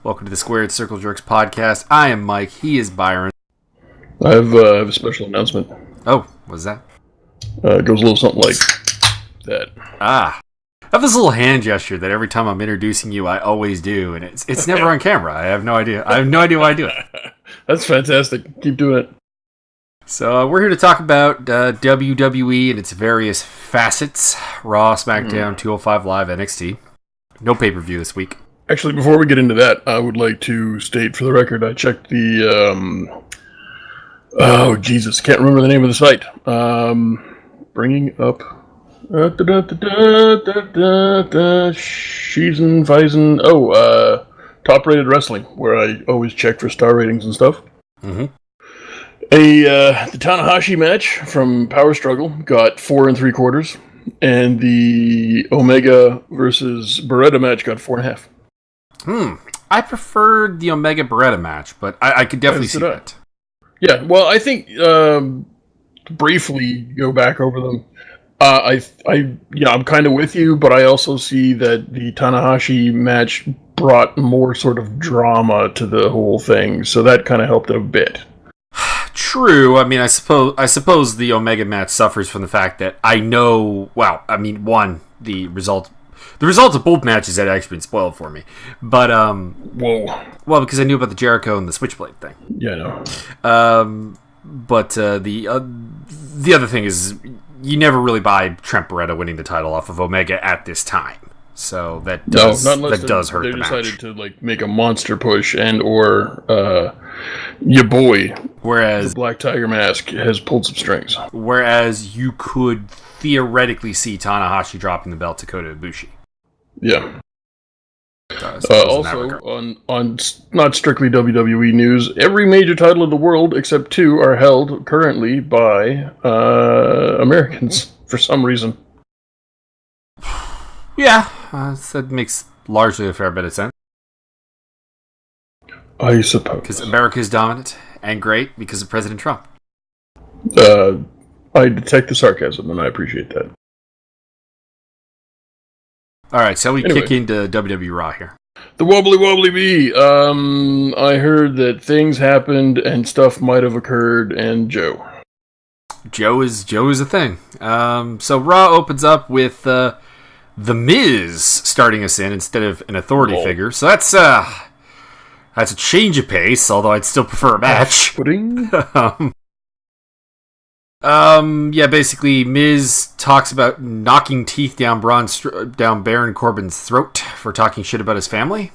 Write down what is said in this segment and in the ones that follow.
Welcome to the Squared Circle Jerks podcast. I am Mike. He is Byron. I have a special announcement. Oh, what's that? It goes a little something like that. I have this little hand gesture that every time I'm introducing you, I always do, and it's never on camera. I have no idea. I have no idea why I do it. That's fantastic. Keep doing it. So we're here to talk about WWE and its various facets: Raw, SmackDown, 205 Live, NXT. No pay-per-view this week. Actually, before we get into that, I would like to state for the record, I checked the, oh, Jesus, can't remember the name of the site. Bringing up, Sheezen, Feisen, Top Rated Wrestling, where I always check for star ratings and stuff. Mm-hmm. The Tanahashi match from Power Struggle got 4 3/4, and the Omega versus Beretta match got 4.5. I preferred the Omega Beretta match, but I could definitely see that. Yeah, well, I think briefly go back over them. I'm kind of with you, but I also see that the Tanahashi match brought more sort of drama to the whole thing, so that kind of helped a bit. True. I mean, I suppose the Omega match suffers from the fact that I know. Well, I mean, the results of both matches had actually been spoiled for me. But well, because I knew about the Jericho and the Switchblade thing. Yeah, no. But the other thing is, you never really buy Trent Beretta winning the title off of Omega at this time. So that does hurt the match. They decided to make a monster push or your boy, whereas the Black Tiger Mask has pulled some strings. Whereas you could theoretically see Tanahashi dropping the belt to Kota Ibushi. Yeah. Also, on not strictly WWE news, every major title in the world except 2 are held currently by Americans for some reason. Yeah, that makes largely a fair bit of sense. I suppose. Because America is dominant and great because of President Trump. I detect the sarcasm, and I appreciate that. All right, so we kick into WWE Raw here. The Wobbly Wobbly Bee. I heard that things happened and stuff might have occurred, and Joe is a thing. So Raw opens up with The Miz starting us in instead of an authority figure. So that's a change of pace, although I'd still prefer a match. Yeah, basically, Miz talks about knocking teeth down Baron Corbin's throat for talking shit about his family.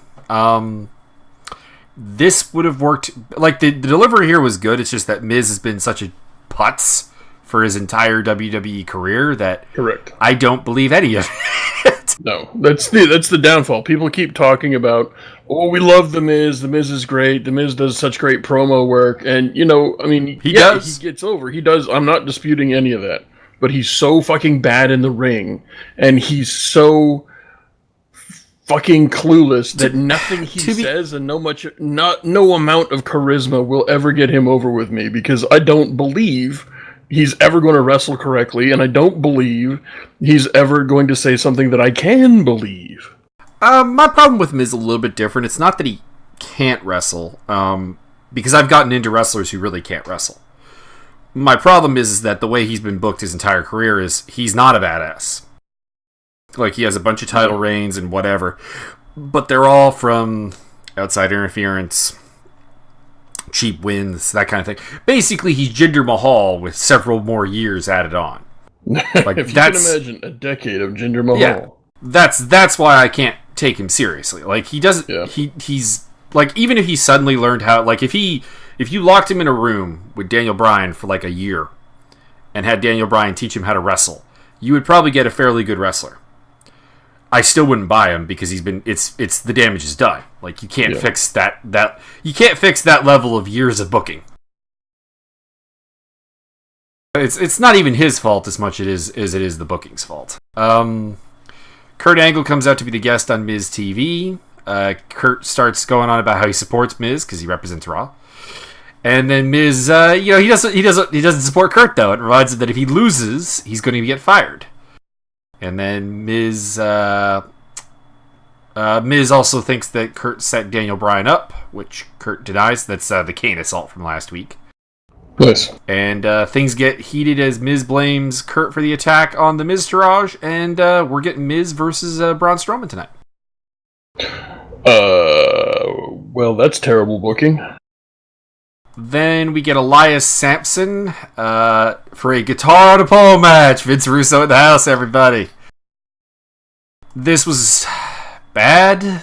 This would have worked. Like, the delivery here was good. It's just that Miz has been such a putz for his entire WWE career that correct. I don't believe any of it. No, that's the downfall. People keep talking about, oh, we love The Miz. The Miz is great. The Miz does such great promo work. And, I mean, he does. He gets over. He does. I'm not disputing any of that. But he's so fucking bad in the ring. And he's so fucking clueless that nothing he says and no amount of charisma will ever get him over with me. Because I don't believe he's ever going to wrestle correctly, and I don't believe he's ever going to say something that I can believe. My problem with him is a little bit different. It's not that he can't wrestle, because I've gotten into wrestlers who really can't wrestle. My problem is that the way he's been booked his entire career is he's not a badass. Like, he has a bunch of title reigns and whatever, but they're all from outside interference, cheap wins, that kind of thing. Basically, he's Jinder Mahal with several more years added on. Like, if you can imagine a decade of Jinder Mahal. Yeah, that's why I can't take him seriously. Like, he doesn't. Yeah. He's like, even if he suddenly learned how, like, if you locked him in a room with Daniel Bryan for like a year and had Daniel Bryan teach him how to wrestle, you would probably get a fairly good wrestler. I still wouldn't buy him because it's the damage is done. Like, you can't fix that you can't fix that level of years of booking. It's not even his fault as much as it is the booking's fault. Kurt Angle comes out to be the guest on Miz TV. Kurt starts going on about how he supports Miz because he represents Raw. And then Miz, he doesn't support Kurt though. It reminds him that if he loses, he's going to get fired. And then Miz Miz also thinks that Kurt set Daniel Bryan up, which Kurt denies. That's the Kane assault from last week. Nice. And things get heated as Miz blames Kurt for the attack on the Miztourage, and we're getting Miz versus Braun Strowman tonight. Well, that's terrible booking. Then we get Elias Sampson for a guitar on a pole match. Vince Russo in the house, everybody. This was bad.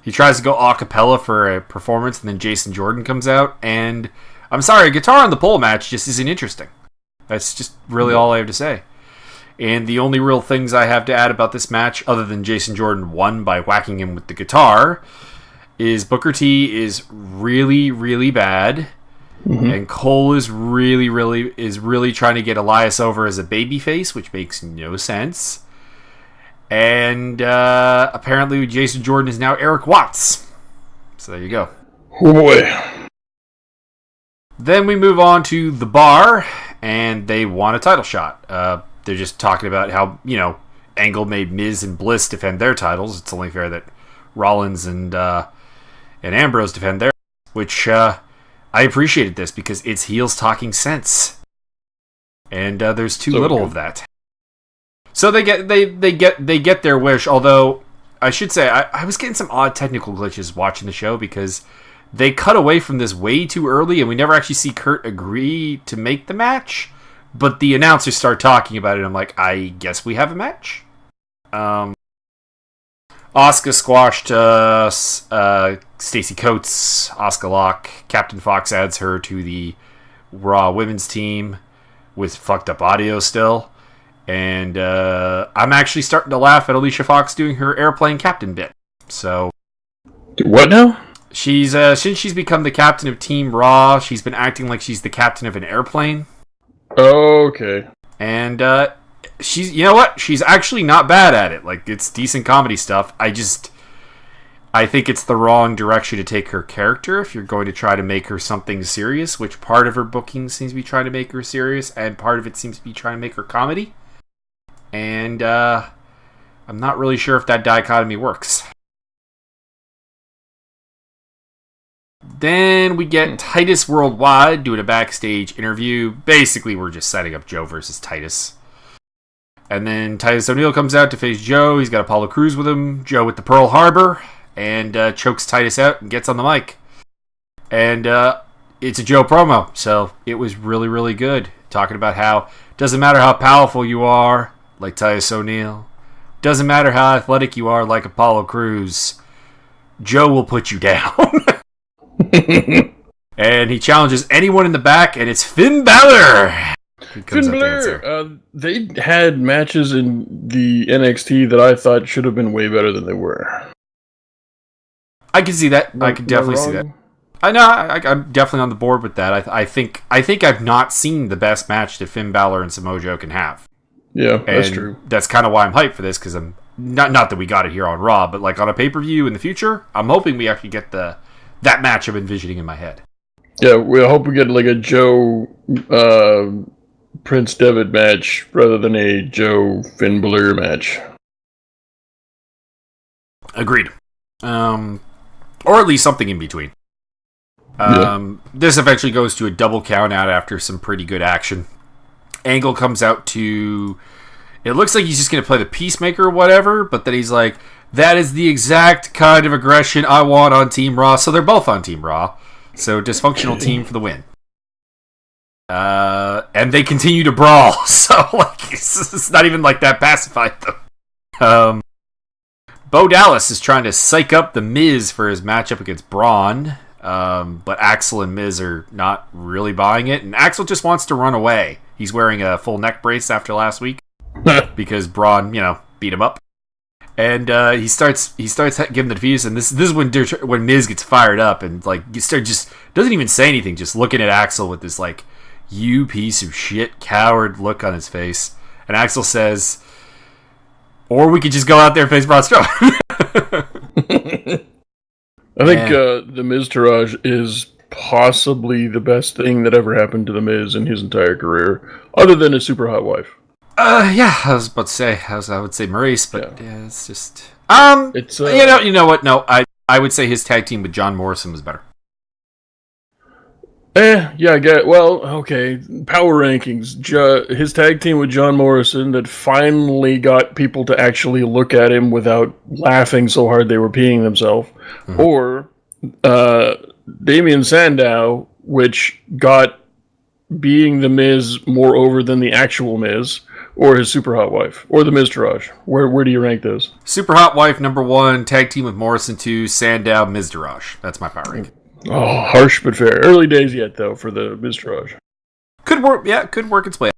He tries to go a cappella for a performance, and then Jason Jordan comes out. And I'm sorry, a guitar on the pole match just isn't interesting. That's just really all I have to say. And the only real things I have to add about this match, other than Jason Jordan won by whacking him with the guitar, is Booker T is really, really bad. Mm-hmm. And Cole is really trying to get Elias over as a babyface, which makes no sense. And apparently Jason Jordan is now Eric Watts. So there you go. Oh boy. Then we move on to the Bar, and they want a title shot. They're just talking about how, Angle made Miz and Bliss defend their titles. It's only fair that Rollins and Ambrose defend theirs, which I appreciated this because it's heels talking sense. And there's too little of that. So they get their wish, although I should say I was getting some odd technical glitches watching the show because they cut away from this way too early and we never actually see Kurt agree to make the match, but the announcers start talking about it and I'm like, I guess we have a match? Asuka squashed Stacey Coates, Asuka Lock. Captain Fox adds her to the Raw women's team with fucked up audio still. And I'm actually starting to laugh at Alicia Fox doing her airplane captain bit. So, what now? She's since she's become the captain of Team Raw, she's been acting like she's the captain of an airplane. Okay. And she's, you know what? She's actually not bad at it. Like, it's decent comedy stuff. I think it's the wrong direction to take her character if you're going to try to make her something serious, which part of her booking seems to be trying to make her serious, and part of it seems to be trying to make her comedy. And I'm not really sure if that dichotomy works. Then we get Titus Worldwide doing a backstage interview. Basically, we're just setting up Joe versus Titus. And then Titus O'Neil comes out to face Joe. He's got Apollo Crews with him. Joe with the Pearl Harbor. And chokes Titus out and gets on the mic. And it's a Joe promo. So it was really, really good. Talking about how it doesn't matter how powerful you are, like Titus O'Neil. Doesn't matter how athletic you are, like Apollo Crews. Joe will put you down. And he challenges anyone in the back, and it's Finn Balor. Finn Balor. They had matches in the NXT that I thought should have been way better than they were. I can see that. I can definitely see that. I know. I'm definitely on the board with that. I think I've not seen the best match that Finn Balor and Samoa Joe can have. Yeah, that's true. That's kind of why I'm hyped for this, because I'm not that we got it here on Raw, but like on a pay-per-view in the future, I'm hoping we actually get that match I'm envisioning in my head. Yeah, we hope we get like a Joe Prince Devitt match rather than a Joe Finn Balor match. Agreed. Or at least something in between. This eventually goes to a double count out after some pretty good action. Angle comes out to... It looks like he's just going to play the Peacemaker or whatever, but then he's like, that is the exact kind of aggression I want on Team Raw. So they're both on Team Raw. So dysfunctional team for the win. And they continue to brawl. So like it's not even like that pacified them. Bo Dallas is trying to psych up The Miz for his matchup against Braun. But Axel and Miz are not really buying it. And Axel just wants to run away. He's wearing a full neck brace after last week. Because Braun, beat him up. And he starts giving the defeats, and this is when Miz gets fired up and like just doesn't even say anything, just looking at Axel with this like, you piece of shit coward look on his face. And Axel says, or we could just go out there and face Braun Strowman. I think the Miztourage is possibly the best thing that ever happened to the Miz in his entire career, other than his super hot wife. Yeah, I was about to say, I would say Maurice, but yeah, it's just, it's you know what? No, I would say his tag team with John Morrison was better. Yeah, I get. Well, okay. Power rankings. His tag team with John Morrison that finally got people to actually look at him without laughing so hard they were peeing themselves, or Damien Sandow, which got being the Miz more over than the actual Miz, or his super hot wife, or the Miztourage. Where do you rank those? Super hot wife number 1, tag team with Morrison 2, Sandow, Miztourage. That's my power ranking. Oh, harsh but fair. Early days yet, though, for the Miztourage. Could work, yeah, could work its way.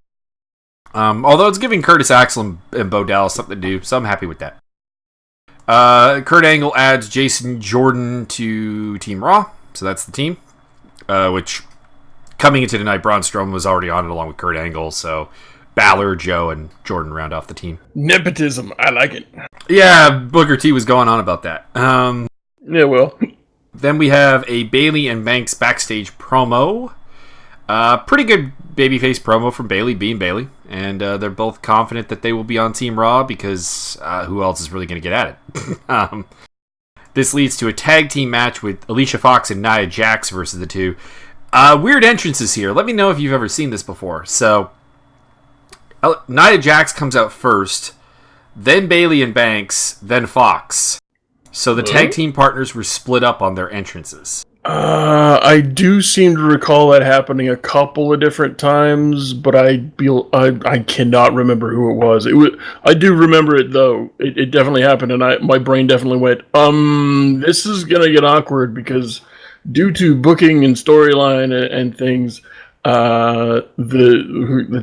Although it's giving Curtis Axel and Bo Dallas something to do, so I'm happy with that. Kurt Angle adds Jason Jordan to Team Raw, so that's the team. Which, coming into tonight, Braun Strowman was already on it along with Kurt Angle, so Balor, Joe, and Jordan round off the team. Nepotism, I like it. Yeah, Booker T was going on about that. Yeah, well... Then we have a Bayley and Banks backstage promo. Pretty good babyface promo from Bayley, being Bayley. And they're both confident that they will be on Team Raw because who else is really going to get at it? This leads to a tag team match with Alicia Fox and Nia Jax versus the two. Weird entrances here. Let me know if you've ever seen this before. So, Nia Jax comes out first, then Bayley and Banks, then Fox. So the tag team partners were split up on their entrances. I do seem to recall that happening a couple of different times, but I cannot remember who it was. I do remember it though. It definitely happened, and my brain definitely went, this is gonna get awkward because due to booking and storyline and things, the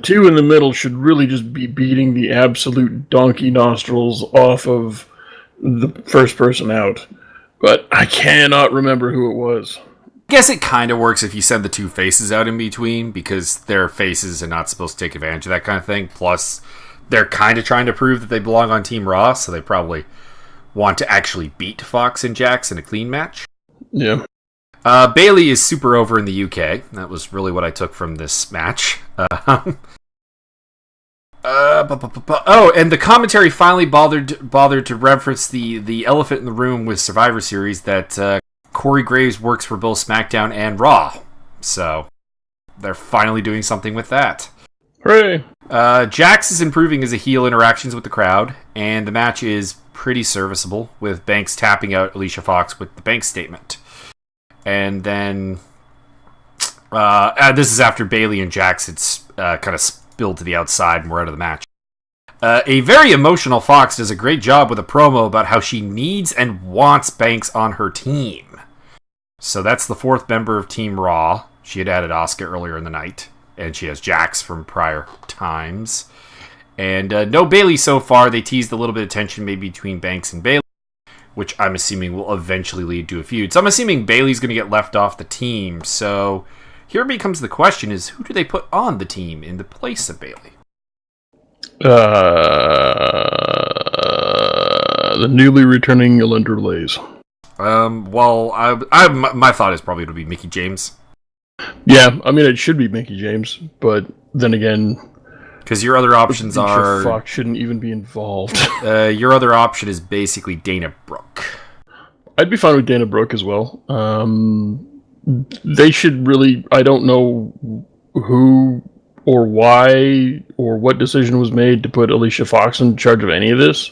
two in the middle should really just be beating the absolute donkey nostrils off of the first person out, but I cannot remember who it was. I guess it kind of works if you send the two faces out in between, because their faces are not supposed to take advantage of that kind of thing. Plus, they're kind of trying to prove that they belong on Team Raw, so they probably want to actually beat Fox and Jax in a clean match. Yeah. Bayley is super over in the UK. That was really what I took from this match. And the commentary finally bothered to reference the elephant in the room with Survivor Series that Corey Graves works for both SmackDown and Raw. So they're finally doing something with that. Hooray! Jax is improving as a heel interactions with the crowd, and the match is pretty serviceable, with Banks tapping out Alicia Fox with the Banks statement. And then this is after Bayley and Jax had kind of spilled to the outside and we're out of the match. A very emotional Fox does a great job with a promo about how she needs and wants Banks on her team. So that's the 4th member of Team Raw. She had added Asuka earlier in the night, and she has Jax from prior times. And no Bayley so far. They teased a little bit of tension maybe between Banks and Bayley, which I'm assuming will eventually lead to a feud. So I'm assuming Bayley's going to get left off the team. So here becomes the question is, who do they put on the team in the place of Bayley? The newly returning Yolanda Lays. Well, my thought is probably it'll be Mickie James. Yeah, I mean, it should be Mickie James, but then again... Because your other options are... Fox shouldn't even be involved. Your other option is basically Dana Brooke. I'd be fine with Dana Brooke as well. They should really... I don't know who or why or what decision was made to put Alicia Fox in charge of any of this.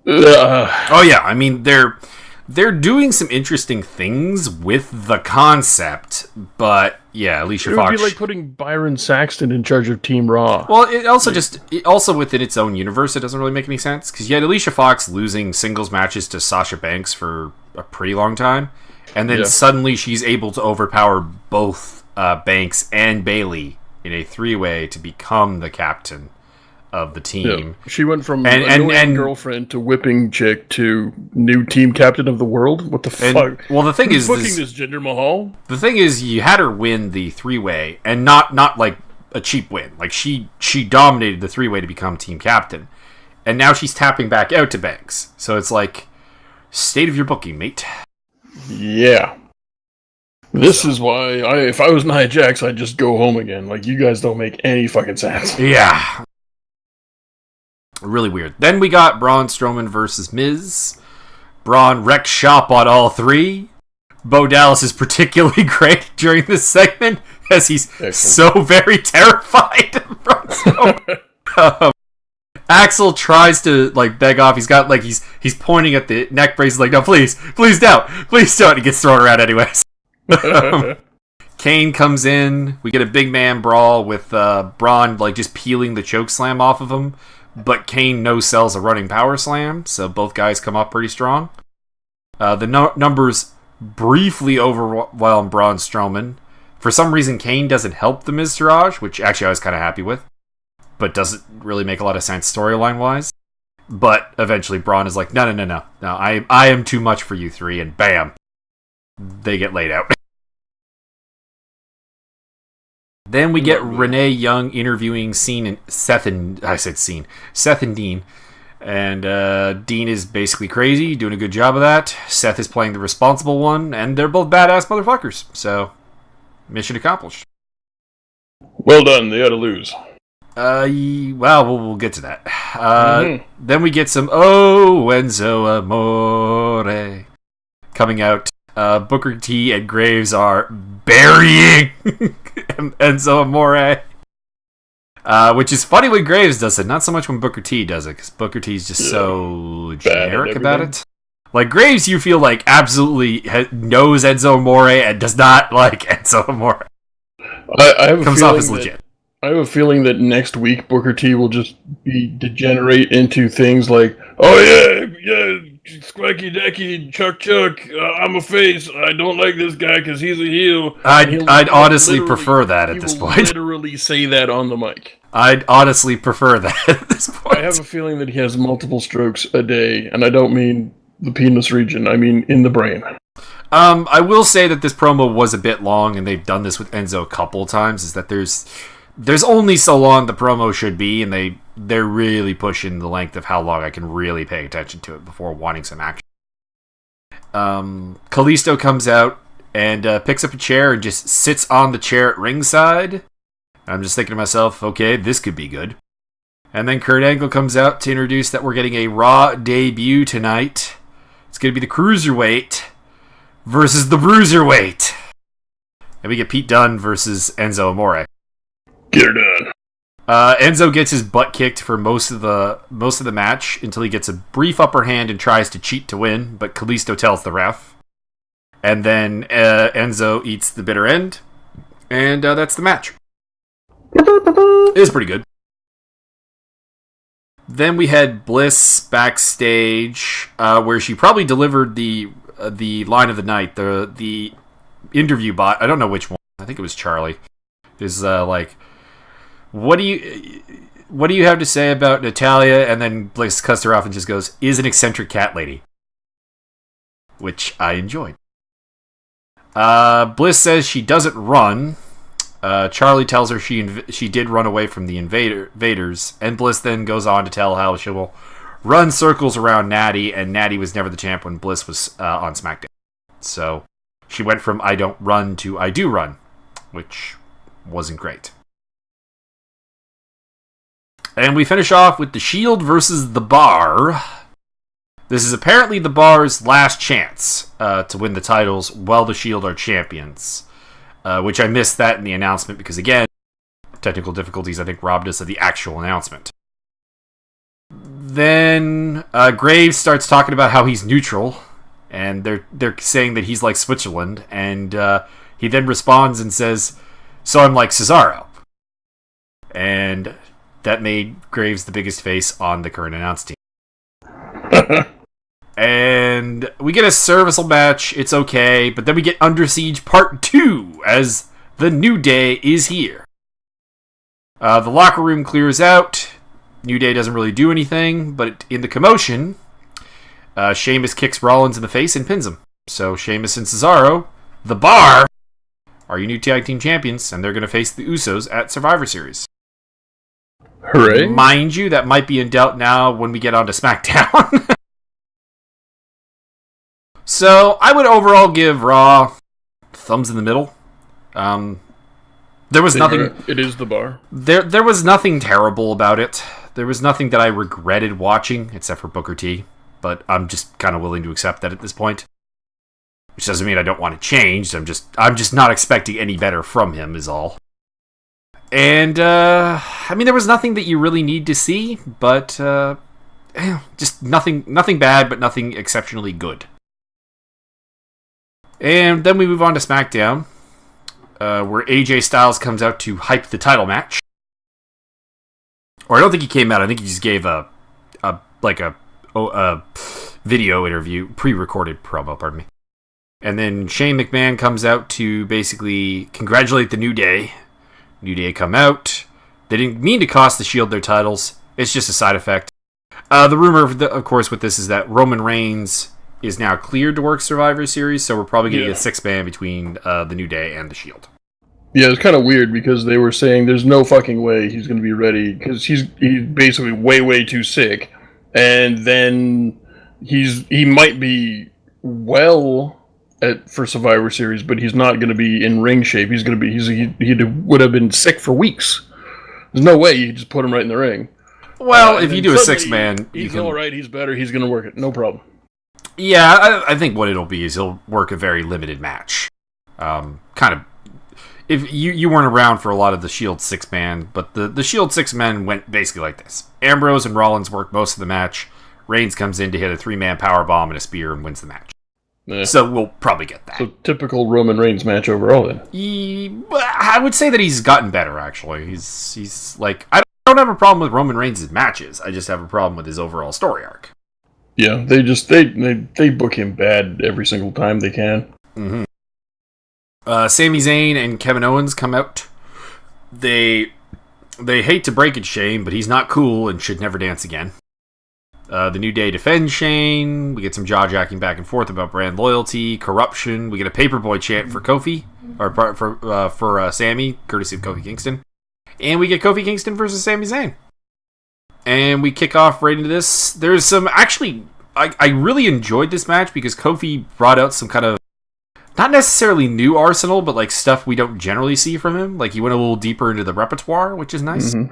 Oh yeah, I mean they're doing some interesting things with the concept, but yeah, Alicia Fox. It would be like putting Byron Saxton in charge of Team Raw. Well, it also within its own universe, it doesn't really make any sense because you had Alicia Fox losing singles matches to Sasha Banks for a pretty long time, and then suddenly she's able to overpower both Banks and Bayley in a 3-way to become the captain of the team. Yeah. She went from annoying girlfriend to whipping chick to new team captain of the world. What the fuck? Well, the thing is, booking this Jinder Mahal. The thing is, you had her win the 3-way, and not like a cheap win. Like she dominated the 3-way to become team captain, and now she's tapping back out to Banks. So it's like, state of your booking, mate. Yeah. This is why, if I was Nia Jax, I'd just go home again. Like, you guys don't make any fucking sense. Yeah. Really weird. Then we got Braun Strowman versus Miz. Braun wrecks shop on all three. Bo Dallas is particularly great during this segment, as he's so very terrified of Braun Strowman. Axel tries to beg off. He's got he's pointing at the neck brace, like, no, please don't. He gets thrown around anyways. Kane comes in. We get a big man brawl with Braun just peeling the choke slam off of him, but Kane no-sells a running power slam, so both guys come up pretty strong. The numbers briefly overwhelm Braun Strowman. For some reason, Kane doesn't help the Miztourage, which actually I was kind of happy with, but doesn't really make a lot of sense storyline-wise. But eventually Braun is like, no, I am too much for you three, and bam, they get laid out. Then we get Renee Young interviewing Seth and Dean. And Dean is basically crazy, doing a good job of that. Seth is playing the responsible one, and they're both badass motherfuckers. So, mission accomplished. Well done, they ought to lose. We'll get to that. Then we get some Enzo Amore coming out. Booker T and Graves are burying Enzo Amore. Which is funny when Graves does it, not so much when Booker T does it, because Booker T is just so generic about it. Like, Graves, you feel like absolutely knows Enzo Amore and does not like Enzo Amore. I have comes off as legit. I have a feeling that next week Booker T will just degenerate into things like, oh yeah, Squacky Decky, Chuck, I'm a face. I don't like this guy because he's a heel. I'd honestly prefer that at this point. He will literally say that on the mic. I'd honestly prefer that at this point. I have a feeling that he has multiple strokes a day, and I don't mean the penis region. I mean in the brain. I will say that this promo was a bit long, and they've done this with Enzo a couple of times, is that there's only so long the promo should be, and they're really pushing the length of how long I can really pay attention to it before wanting some action. Kalisto comes out and picks up a chair and just sits on the chair at ringside. I'm just thinking to myself, okay, this could be good. And then Kurt Angle comes out to introduce that we're getting a Raw debut tonight. It's going to be the Cruiserweight versus the Bruiserweight. And we get Pete Dunne versus Enzo Amore. Get her done. Enzo gets his butt kicked for most of the match until he gets a brief upper hand and tries to cheat to win, but Kalisto tells the ref. And then Enzo eats the bitter end, and that's the match. It was pretty good. Then we had Bliss backstage, where she probably delivered the line of the night, the interview bot. I don't know which one. I think it was Charlie. Is what do you have to say about Natalia? And then Bliss cuts her off and just goes, is an eccentric cat lady. Which I enjoyed. Bliss says she doesn't run. Charlie tells her she did run away from the invaders. And Bliss then goes on to tell how she will run circles around Natty, and Natty was never the champ when Bliss was on SmackDown. So she went from I don't run to I do run, which wasn't great. And we finish off with the Shield versus the Bar. This is apparently the Bar's last chance to win the titles while the Shield are champions. Which I missed that in the announcement because, again, technical difficulties I think robbed us of the actual announcement. Then Graves starts talking about how he's neutral, and they're saying that he's like Switzerland, and he then responds and says, so I'm like Cesaro. And that made Graves the biggest face on the current announce team. And we get a serviceable match. It's okay. But then we get Under Siege Part 2 as the New Day is here. The locker room clears out. New Day doesn't really do anything. But in the commotion, Sheamus kicks Rollins in the face and pins him. So Sheamus and Cesaro, the Bar, are your new tag team champions. And they're going to face the Usos at Survivor Series. Hooray. Mind you, that might be in doubt now when we get onto SmackDown. So, I would overall give Raw thumbs in the middle. There was nothing. It is the bar. There was nothing terrible about it. There was nothing that I regretted watching, except for Booker T. But I'm just kind of willing to accept that at this point. Which doesn't mean I don't want to change. I'm just not expecting any better from him, is all. And I mean, there was nothing that you really need to see, but just nothing bad, but nothing exceptionally good. And then we move on to SmackDown, where AJ Styles comes out to hype the title match. Or I don't think he came out. I think he just gave a video interview, pre-recorded promo, pardon me. And then Shane McMahon comes out to basically congratulate the New Day. New Day come out. They didn't mean to cost the Shield their titles. It's just a side effect. The rumor, of course, with this is that Roman Reigns is now cleared to work Survivor Series, so we're probably going to get a 6-man between the New Day and the Shield. Yeah, it's kind of weird because they were saying there's no fucking way he's going to be ready because he's basically way too sick, and then he might be for Survivor Series, but he's not going to be in ring shape. He's going to be he would have been sick for weeks. There's no way you just put him right in the ring. Well, if you do a 6-man, he's all right. He's better. He's going to work it. No problem. Yeah, I think what it'll be is he'll work a very limited match. Kind of. If you weren't around for a lot of the Shield 6-man, but the Shield 6-men went basically like this. Ambrose and Rollins work most of the match. Reigns comes in to hit a 3-man powerbomb and a spear and wins the match. So we'll probably get that. So typical Roman Reigns match overall then. I would say that he's gotten better, actually. He's like, I don't have a problem with Roman Reigns' matches. I just have a problem with his overall story arc. Yeah, they book him bad every single time they can. Mm-hmm. Sami Zayn and Kevin Owens come out. They hate to break it, Shane, but he's not cool and should never dance again. The New Day defends Shane. We get some jaw-jacking back and forth about brand loyalty, corruption. We get a paperboy chant for Kofi, or for Sami, courtesy of Kofi Kingston. And we get Kofi Kingston versus Sami Zayn. And we kick off right into this. There's some, actually, I really enjoyed this match because Kofi brought out some kind of, not necessarily new arsenal, but like stuff we don't generally see from him. Like he went a little deeper into the repertoire, which is nice. Mm-hmm.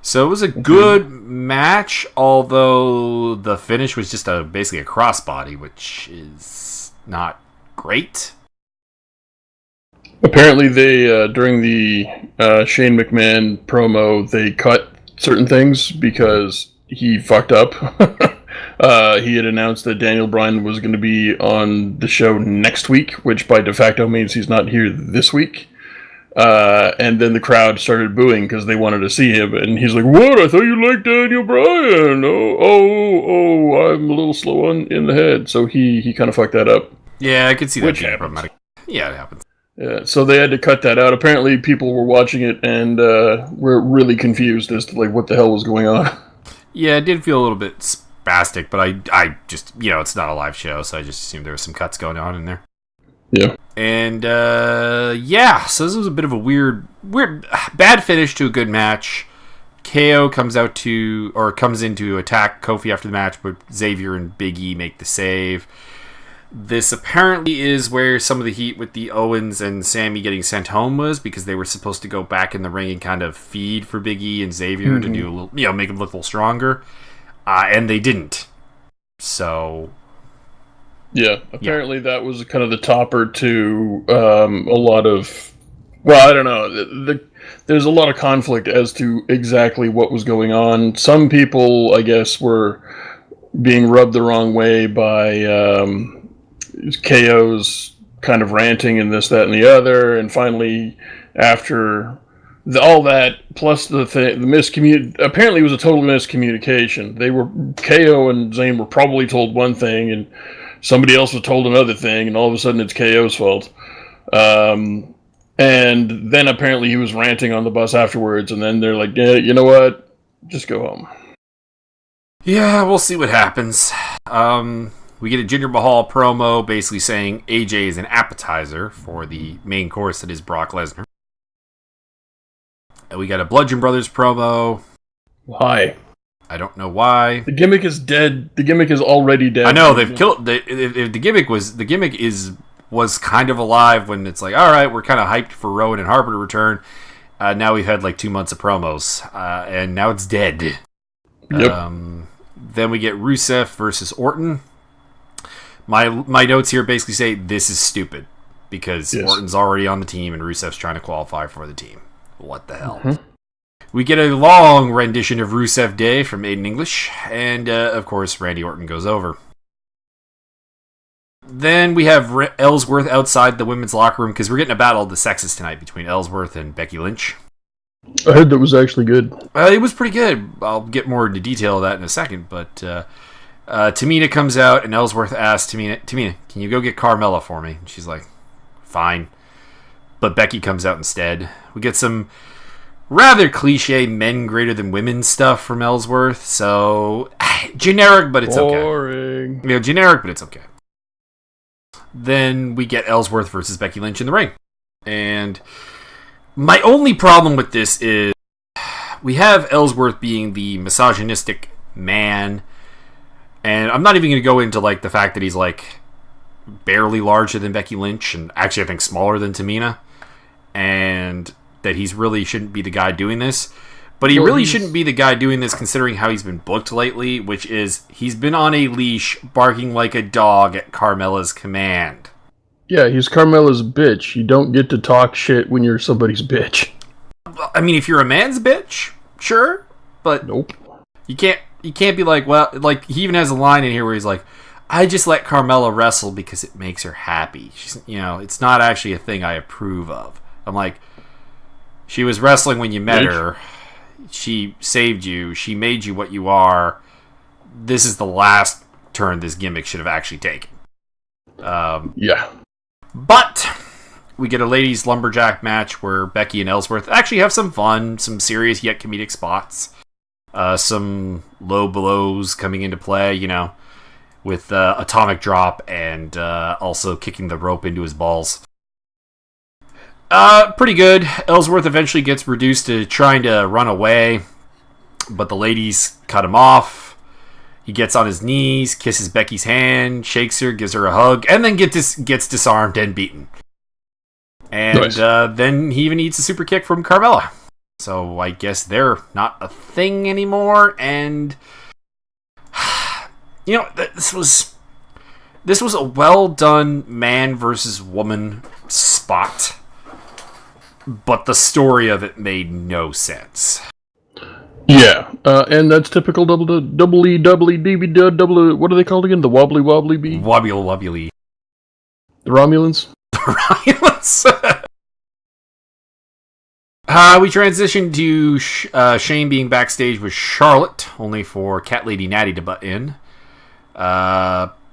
So it was a good match, although the finish was just basically a crossbody, which is not great. Apparently, they during the Shane McMahon promo, they cut certain things because he fucked up. He had announced that Daniel Bryan was going to be on the show next week, which by de facto means he's not here this week. And then the crowd started booing because they wanted to see him, and he's like, "What? I thought you liked Daniel Bryan. Oh, I'm a little slow in the head." So he kind of fucked that up. Yeah, I could see that being problematic. Yeah, it happens. Yeah, so they had to cut that out. Apparently, people were watching it and were really confused as to like what the hell was going on. Yeah, it did feel a little bit spastic, but I just, it's not a live show, so I just assumed there was some cuts going on in there. Yeah. And, so this was a bit of a weird, bad finish to a good match. KO comes in to attack Kofi after the match, but Xavier and Big E make the save. This apparently is where some of the heat with the Owens and Sammy getting sent home was, because they were supposed to go back in the ring and kind of feed for Big E and Xavier to do a little, make them look a little stronger. And they didn't. So... Yeah, apparently that was kind of the topper to a lot of... Well, I don't know. There's a lot of conflict as to exactly what was going on. Some people, I guess, were being rubbed the wrong way by KO's kind of ranting and this, that, and the other. And finally, after all that, plus the apparently it was a total miscommunication. KO and Zayn were probably told one thing, and somebody else was told another thing, and all of a sudden it's KO's fault. And then apparently he was ranting on the bus afterwards, and then they're like, yeah, you know what? Just go home. Yeah, we'll see what happens. We get a Jinder Mahal promo basically saying AJ is an appetizer for the main course that is Brock Lesnar. And we got a Bludgeon Brothers promo. Why? I don't know why. The gimmick is dead. The gimmick is already dead. I know they've killed the gimmick. The gimmick is was kind of alive when it's like, all right, we're kind of hyped for Rowan and Harper to return. Now we've had like 2 months of promos, and now it's dead. Yep. Then we get Rusev versus Orton. My notes here basically say this is stupid because Orton's already on the team and Rusev's trying to qualify for the team. What the hell? Mm-hmm. We get a long rendition of Rusev Day from Aiden English, and of course Randy Orton goes over. Then we have Ellsworth outside the women's locker room because we're getting a battle of the sexes tonight between Ellsworth and Becky Lynch. I heard that was actually good. It was pretty good. I'll get more into detail of that in a second, but Tamina comes out and Ellsworth asks Tamina, can you go get Carmella for me? And she's like, fine. But Becky comes out instead. We get some rather cliche men greater than women stuff from Ellsworth, so generic, but it's boring. Okay. Generic, but it's okay. Then we get Ellsworth versus Becky Lynch in the ring. And my only problem with this is we have Ellsworth being the misogynistic man, and I'm not even going to go into like the fact that he's like barely larger than Becky Lynch, and actually I think smaller than Tamina, and that he's really shouldn't be the guy doing this. But he really shouldn't be the guy doing this considering how he's been booked lately, which is he's been on a leash barking like a dog at Carmella's command. Yeah, he's Carmella's bitch. You don't get to talk shit when you're somebody's bitch. I mean, if you're a man's bitch, sure, but nope. You can't be like, well, like he even has a line in here where he's like, I just let Carmella wrestle because it makes her happy. She's, it's not actually a thing I approve of. I'm like, she was wrestling when you met her. She saved you. She made you what you are. This is the last turn this gimmick should have actually taken. Yeah. But we get a ladies' lumberjack match where Becky and Ellsworth actually have some fun, some serious yet comedic spots. Some low blows coming into play, with atomic drop and also kicking the rope into his balls. Pretty good. Ellsworth eventually gets reduced to trying to run away, but the ladies cut him off. He gets on his knees, kisses Becky's hand, shakes her, gives her a hug, and then gets disarmed and beaten. And nice. Then he even eats a super kick from Carmella. So I guess they're not a thing anymore, and this was a well done man versus woman spot. But the story of it made no sense. Yeah, and that's typical double. What are they called again? The wobbly bee? Wobbly. The Romulans? The Romulans. We transitioned to Shane being backstage with Charlotte, only for Cat Lady Natty to butt in.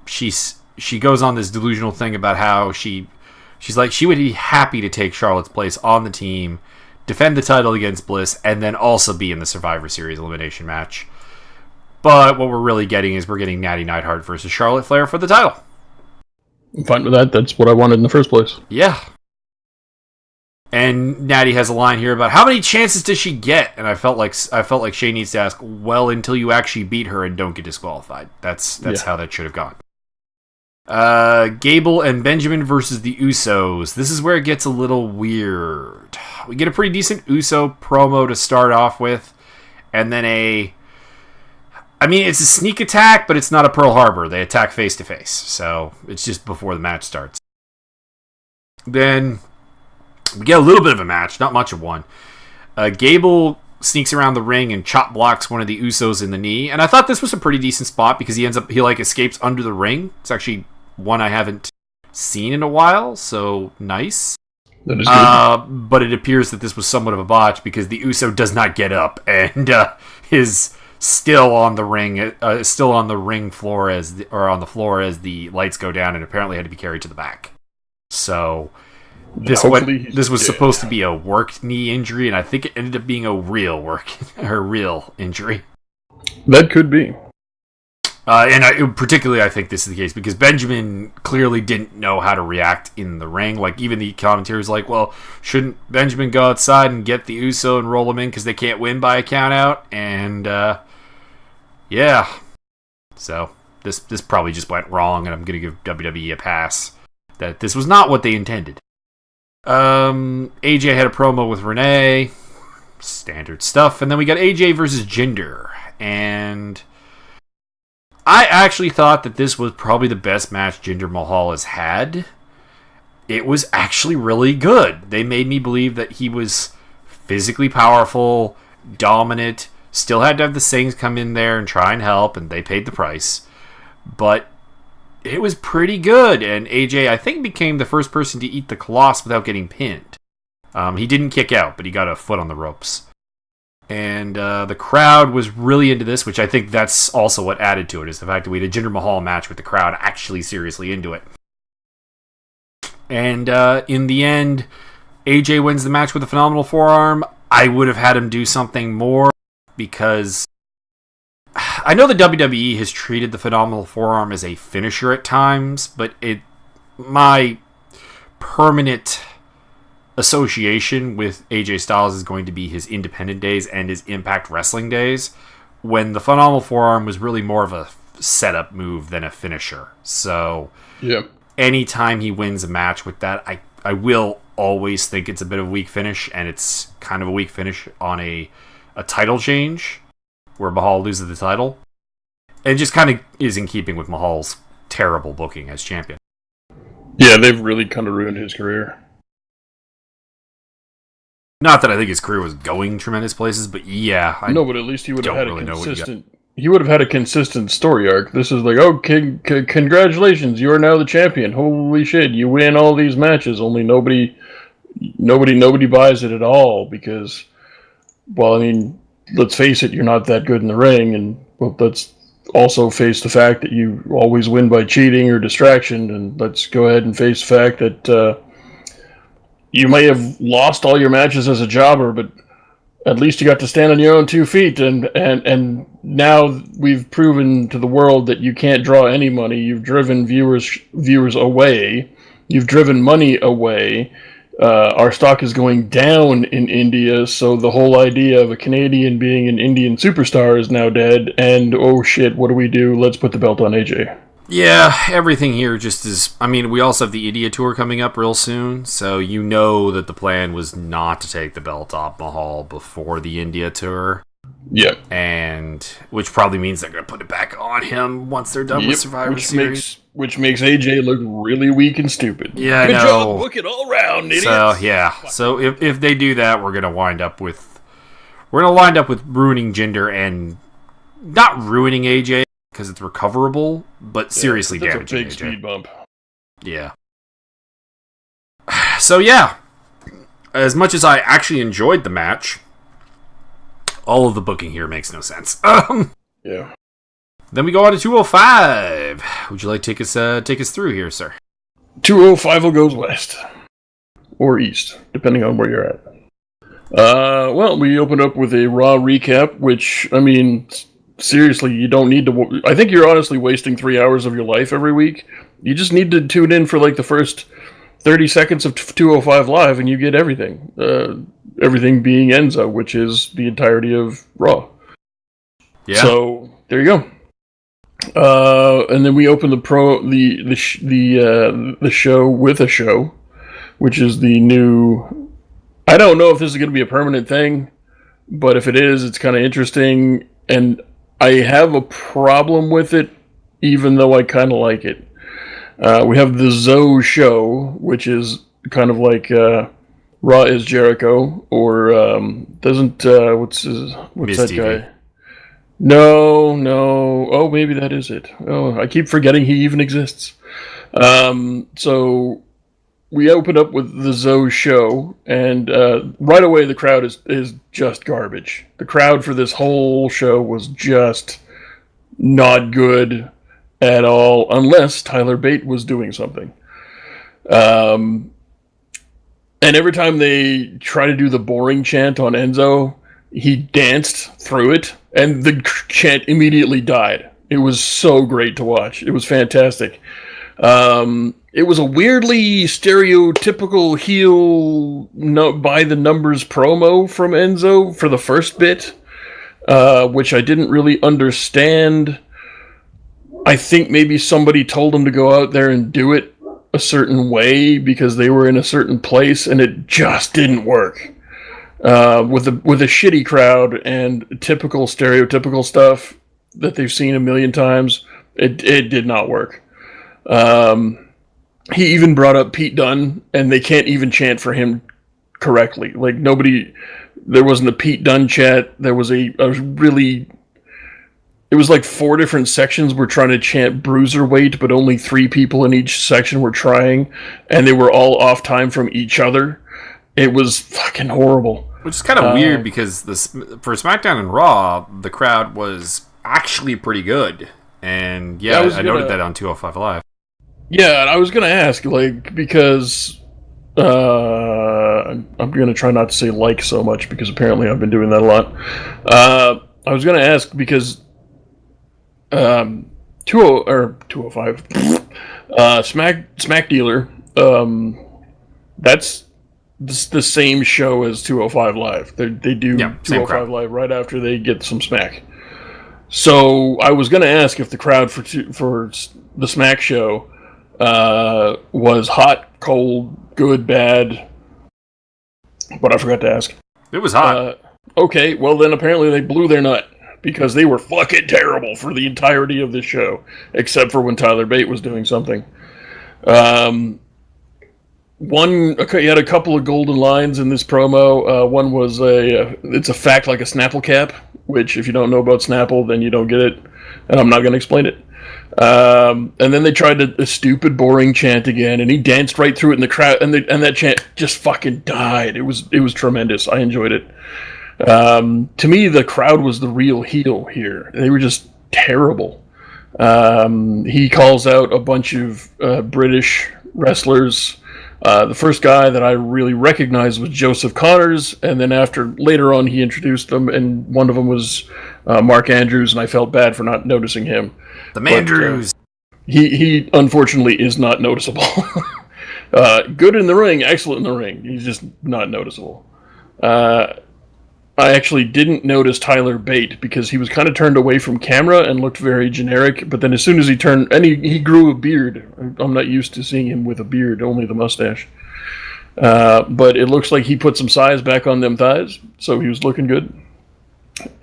She goes on this delusional thing about how she's like, she would be happy to take Charlotte's place on the team, defend the title against Bliss, and then also be in the Survivor Series elimination match. But what we're really getting is we're getting Natty Neidhart versus Charlotte Flair for the title. I'm fine with that. That's what I wanted in the first place. Yeah. And Natty has a line here about how many chances does she get? And I felt like Shane needs to ask, well, until you actually beat her and don't get disqualified. That's how that should have gone. Gable and Benjamin versus the Usos. This is where it gets a little weird. We get a pretty decent Uso promo to start off with, and then it's a sneak attack, but it's not a Pearl Harbor. They attack face to face, so it's just before the match starts. Then we get a little bit of a match, not much of one. Gable sneaks around the ring and chop blocks one of the Usos in the knee, and I thought this was a pretty decent spot because he escapes under the ring. It's actually one I haven't seen in a while, so nice. That is good. But it appears that this was somewhat of a botch because the Uso does not get up and is still on the ring floor on the floor as the lights go down, and apparently had to be carried to the back. So this was supposed to be a worked knee injury, and I think it ended up being a real injury. That could be. Particularly, I think this is the case because Benjamin clearly didn't know how to react in the ring. Like, even the commentator's like, well, shouldn't Benjamin go outside and get the Uso and roll him in because they can't win by a count out? And, yeah. So, this probably just went wrong, and I'm going to give WWE a pass. that this was not what they intended. AJ had a promo with Renee, standard stuff, and then we got AJ versus Jinder, and I actually thought that this was probably the best match Jinder Mahal has had. It was actually really good. They made me believe that he was physically powerful, dominant, still had to have the Sings come in there and try and help, and they paid the price. But it was pretty good, and AJ, I think, became the first person to eat the Colossus without getting pinned. He didn't kick out, but he got a foot on the ropes. And the crowd was really into this, which I think that's also what added to it, is the fact that we had a Jinder Mahal match with the crowd actually seriously into it. And in the end, AJ wins the match with a phenomenal forearm. I would have had him do something more, because I know the WWE has treated the phenomenal forearm as a finisher at times, but my permanent association with AJ Styles is going to be his independent days and his Impact Wrestling days, when the phenomenal forearm was really more of a setup move than a finisher. So anytime he wins a match with that, I will always think it's a bit of a weak finish, and it's kind of a weak finish on a title change where Mahal loses the title. And just kind of is in keeping with Mahal's terrible booking as champion. Yeah, they've really kind of ruined his career. Not that I think his career was going tremendous places, but yeah. No, but at least he would have had a consistent. He would have had a consistent story arc. This is like, okay, congratulations, you are now the champion. Holy shit, you win all these matches. Only nobody buys it at all because, well, I mean, let's face it, you're not that good in the ring, and well, let's also face the fact that you always win by cheating or distraction, and let's go ahead and face the fact that you may have lost all your matches as a jobber, but at least you got to stand on your own 2 feet, and now we've proven to the world that you can't draw any money. You've driven viewers away. You've driven money away. Our stock is going down in India, so the whole idea of a Canadian being an Indian superstar is now dead, and oh shit, what do? Let's put the belt on AJ. Yeah, everything here just is... I mean, we also have the India tour coming up real soon, so you know that the plan was not to take the belt off Mahal before the India tour. Yeah. And which probably means they're going to put it back on him once they're done with Survivor Series. Which makes AJ look really weak and stupid. Yeah, Good I know. job, book it all around, idiots. So, yeah. So if they do that, we're going to wind up with... We're going to wind up with ruining Jinder and... Not ruining AJ, because it's recoverable, but seriously damaging AJ. That's a big speed bump. Yeah. So, yeah. As much as I actually enjoyed the match, all of the booking here makes no sense. Yeah. Then we go on to 205. Would you like to take us through here, sir? 205 will goes west. Or east, depending on where you're at. Well, we opened up with a Raw recap, which, I mean... Seriously, you don't need to... I think you're honestly wasting 3 hours of your life every week. You just need to tune in for like the first 30 seconds of 205 Live and you get everything. Everything being Enzo, which is the entirety of Raw. Yeah. So, there you go. And then we open the show with a show, which is the new... I don't know if this is going to be a permanent thing, but if it is, it's kind of interesting, and I have a problem with it, even though I kind of like it. We have the Zoe show, which is kind of like Raw is Jericho, or what's that guy? No. Oh, maybe that is it. Oh, I keep forgetting he even exists. So we open up with the Zoe show, and right away the crowd is just garbage. The crowd for this whole show was just not good at all, unless Tyler Bate was doing something. And every time they try to do the boring chant on Enzo, he danced through it, and the chant immediately died. It was so great to watch. It was fantastic. It was a weirdly stereotypical heel by the numbers promo from Enzo for the first bit, which I didn't really understand. I think maybe somebody told him to go out there and do it, a certain way because they were in a certain place, and it just didn't work. With a shitty crowd and typical stereotypical stuff that they've seen a million times, it did not work. He even brought up Pete Dunne, and they can't even chant for him correctly. Like, there wasn't a Pete Dunne chant. There was it was like 4 different sections were trying to chant Bruiserweight, but only 3 people in each section were trying, and they were all off time from each other. It was fucking horrible. Which is kind of weird because for SmackDown and Raw, the crowd was actually pretty good. And I noted that on 205 Live. Yeah, and I was going to ask, because I'm going to try not to say so much because apparently I've been doing that a lot. I was going to ask because 205 Smack Dealer, that's the same show as 205 Live. They do 205 Live right after they get some Smack. So I was going to ask if the crowd for the Smack show was hot, cold, good, bad, but I forgot to ask. It was hot. Okay, well then apparently they blew their nut because they were fucking terrible for the entirety of this show, except for when Tyler Bate was doing something. You had a couple of golden lines in this promo. One was it's a fact like a Snapple cap, which if you don't know about Snapple, then you don't get it, and I'm not going to explain it. And then they tried a stupid, boring chant again, and he danced right through it in the crowd, and that chant just fucking died. It was tremendous. I enjoyed it. To me, the crowd was the real heel here. They were just terrible. He calls out a bunch of British wrestlers. The first guy that I really recognized was Joseph Connors, and then later on he introduced them, and one of them was Mark Andrews, and I felt bad for not noticing him. The Mandrews. He unfortunately is not noticeable. Good in the ring, excellent in the ring. He's just not noticeable. I actually didn't notice Tyler Bate because he was kind of turned away from camera and looked very generic. But then as soon as he turned, and he grew a beard. I'm not used to seeing him with a beard, only the mustache. But it looks like he put some size back on them thighs, so he was looking good.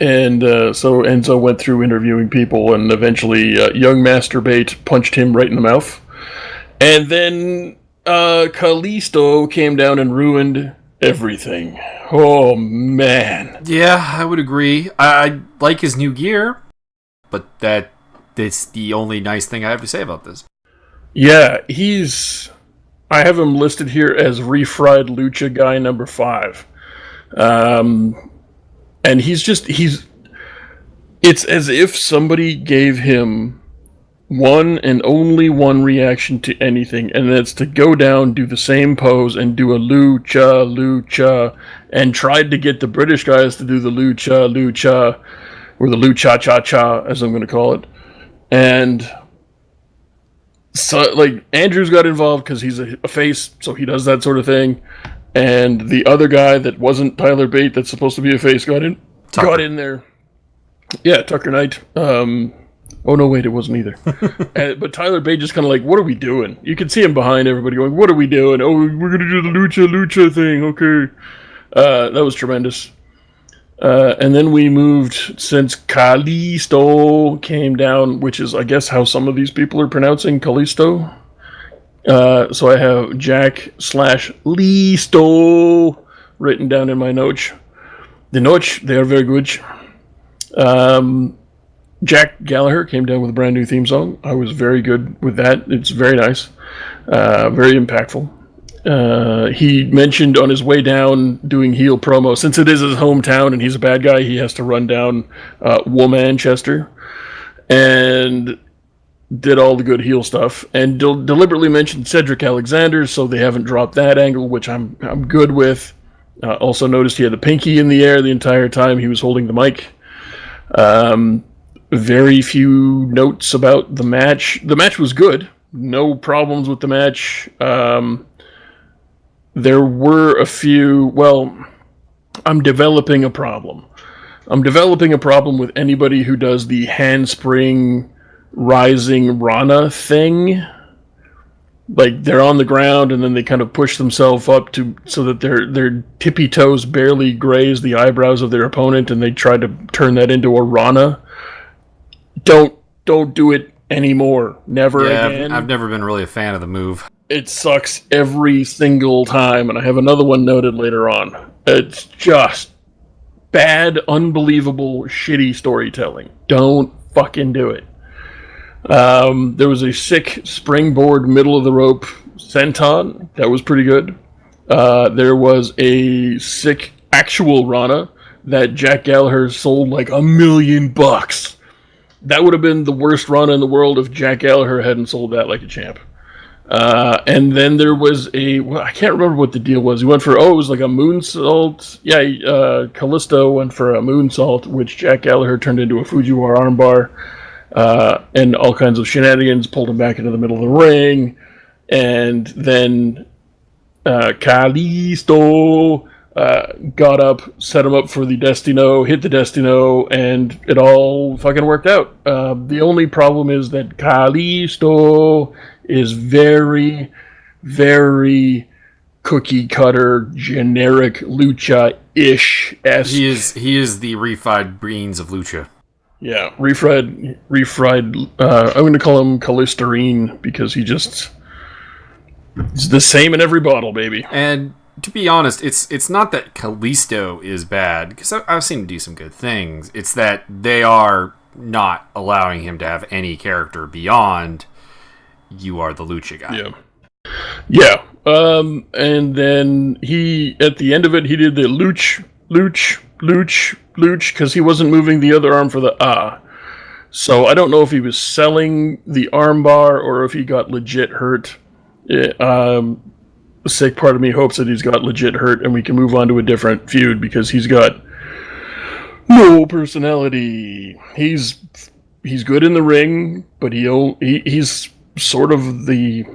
And so Enzo went through interviewing people, and eventually young Master Bate punched him right in the mouth. And then Kalisto came down and ruined everything. Oh, man. Yeah, I would agree. I like his new gear, but that's the only nice thing I have to say about this. Yeah, I have him listed here as refried Lucha guy number 5. And it's as if somebody gave him one and only one reaction to anything, and that's to go down, do the same pose, and do a lucha, and tried to get the British guys to do the lucha, or the lucha-cha-cha, as I'm going to call it. And so, Andrews got involved because he's a face, so he does that sort of thing. And the other guy that wasn't Tyler Bate, that's supposed to be a face, got in there. Yeah, Tucker Knight. Oh, no, wait, it wasn't either. But Tyler Bate just kind of what are we doing? You can see him behind everybody going, what are we doing? Oh, we're going to do the lucha thing, okay. That was tremendous. And then we moved, since Kalisto came down, which is, I guess, how some of these people are pronouncing Kalisto. So I have Jack/Listo written down in my notes. The notes, they are very good. Jack Gallagher came down with a brand new theme song. I was very good with that. It's very nice. Very impactful. He mentioned on his way down doing heel promo, since it is his hometown and he's a bad guy, he has to run down Womanchester. And did all the good heel stuff. And deliberately mentioned Cedric Alexander, so they haven't dropped that angle, which I'm good with. Also noticed he had the pinky in the air the entire time he was holding the mic. Very few notes about the match. The match was good. No problems with the match. There were a few... Well, I'm developing a problem. I'm developing a problem with anybody who does the handspring rising Rana thing. Like they're on the ground and then they kind of push themselves up so that their tippy toes barely graze the eyebrows of their opponent, and they try to turn that into a Rana. Don't do it anymore. Never again. I've never been really a fan of the move. It sucks every single time, and I have another one noted later on. It's just bad, unbelievable, shitty storytelling. Don't fucking do it. There was a sick springboard middle of the rope senton. That was pretty good. There was a sick actual Rana that Jack Gallagher sold like $1 million. That would have been the worst Rana in the world if Jack Gallagher hadn't sold that like a champ. And then there was I can't remember what the deal was. He went for, it was like a moonsault. Yeah, Callisto went for a moonsault, which Jack Gallagher turned into a Fujiwara armbar. And all kinds of shenanigans, pulled him back into the middle of the ring, and then Kalisto got up, set him up for the Destino, hit the Destino, and it all fucking worked out. The only problem is that Kalisto is very, very cookie cutter, generic Lucha-ish. He is the refried beans of Lucha. Yeah, refried. I'm going to call him Callisterine because he's the same in every bottle, baby. And to be honest, it's not that Kalisto is bad, because I've seen him do some good things. It's that they are not allowing him to have any character beyond you are the Lucha guy. Yeah. And then he, at the end of it, he did the Luch, because he wasn't moving the other arm for the So I don't know if he was selling the armbar or if he got legit hurt. The sick part of me hopes that he's got legit hurt and we can move on to a different feud because he's got no personality. He's good in the ring, but he's sort of the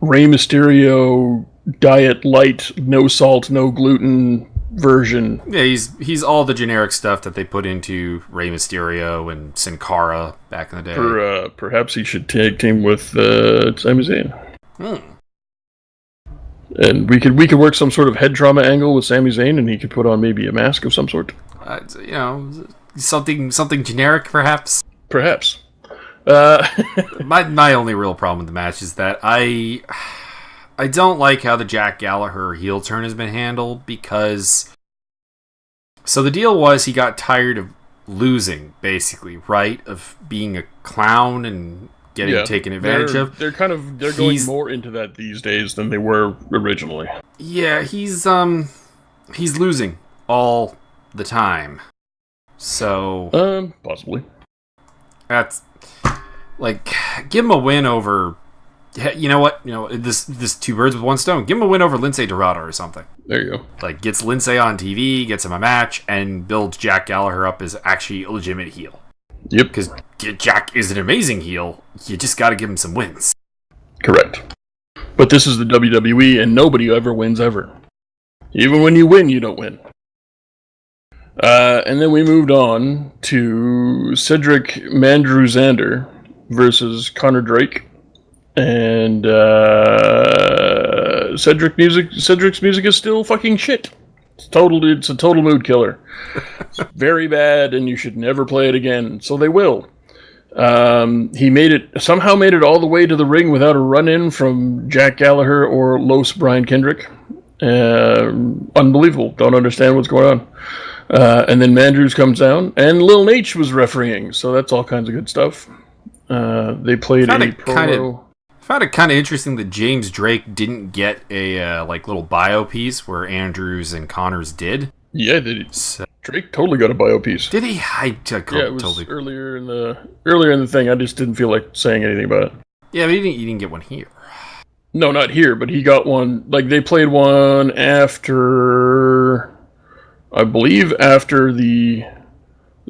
Rey Mysterio diet light, no salt, no gluten version. Yeah, he's all the generic stuff that they put into Rey Mysterio and Sin Cara back in the day. Perhaps he should tag team with Sami Zayn. And we could work some sort of head trauma angle with Sami Zayn, and he could put on maybe a mask of some sort. Something generic, perhaps. Perhaps. My only real problem with the match is that I don't like how the Jack Gallagher heel turn has been handled, because so the deal was he got tired of losing, basically, right? Of being a clown and getting taken advantage of. They're going more into that these days than they were originally. Yeah, he's losing all the time. So possibly. That's like, give him a win over. You know what? This two birds with one stone. Give him a win over Lince Dorado or something. There you go. Like, gets Lince on TV, gets him a match, and builds Jack Gallagher up as actually a legitimate heel. Yep. Because Jack is an amazing heel. You just got to give him some wins. Correct. But this is the WWE, and nobody ever wins ever. Even when you win, you don't win. And then we moved on to Cedric Mandrew-Zander versus Connor Drake. And Cedric's music is still fucking shit. It's a total mood killer. It's very bad, and you should never play it again. So they will. He somehow made it all the way to the ring without a run-in from Jack Gallagher or Los Brian Kendrick. Unbelievable. Don't understand what's going on. And then Mandrews comes down, and Lil Nate was refereeing, so that's all kinds of good stuff. They played a promo. I found it kind of interesting that James Drake didn't get a little bio piece where Andrews and Connors did. Yeah, Drake totally got a bio piece. Did he? It was totally earlier in the thing. I just didn't feel like saying anything about it. Yeah, but he didn't get one here. No, not here, but he got one. Like, they played one after, I believe, after the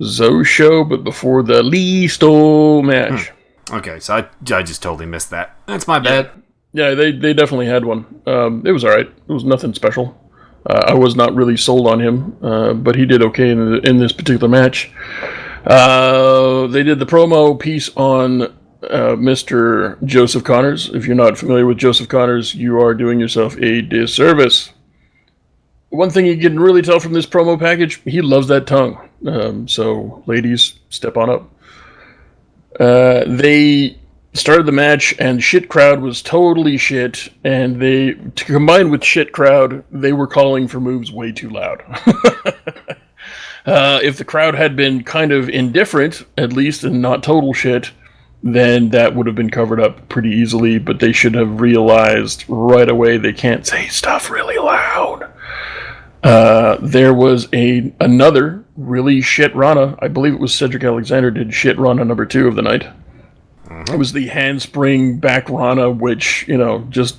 Zoe show, but before the Listo match. Okay, so I just totally missed that. That's my bad. Yeah, they definitely had one. It was alright. It was nothing special. I was not really sold on him, but he did okay in this particular match. They did the promo piece on Mr. Joseph Connors. If you're not familiar with Joseph Connors, you are doing yourself a disservice. One thing you can really tell from this promo package, he loves that tongue. So, ladies, step on up. They started the match, and shit crowd was totally shit, and they, to combine with shit crowd, they were calling for moves way too loud. If the crowd had been kind of indifferent, at least, and not total shit, then that would have been covered up pretty easily, but they should have realized right away they can't say stuff really loud. There was another really shit Rana. I believe it was Cedric Alexander did shit Rana number 2 of the night. Mm-hmm. It was the handspring back Rana, which, just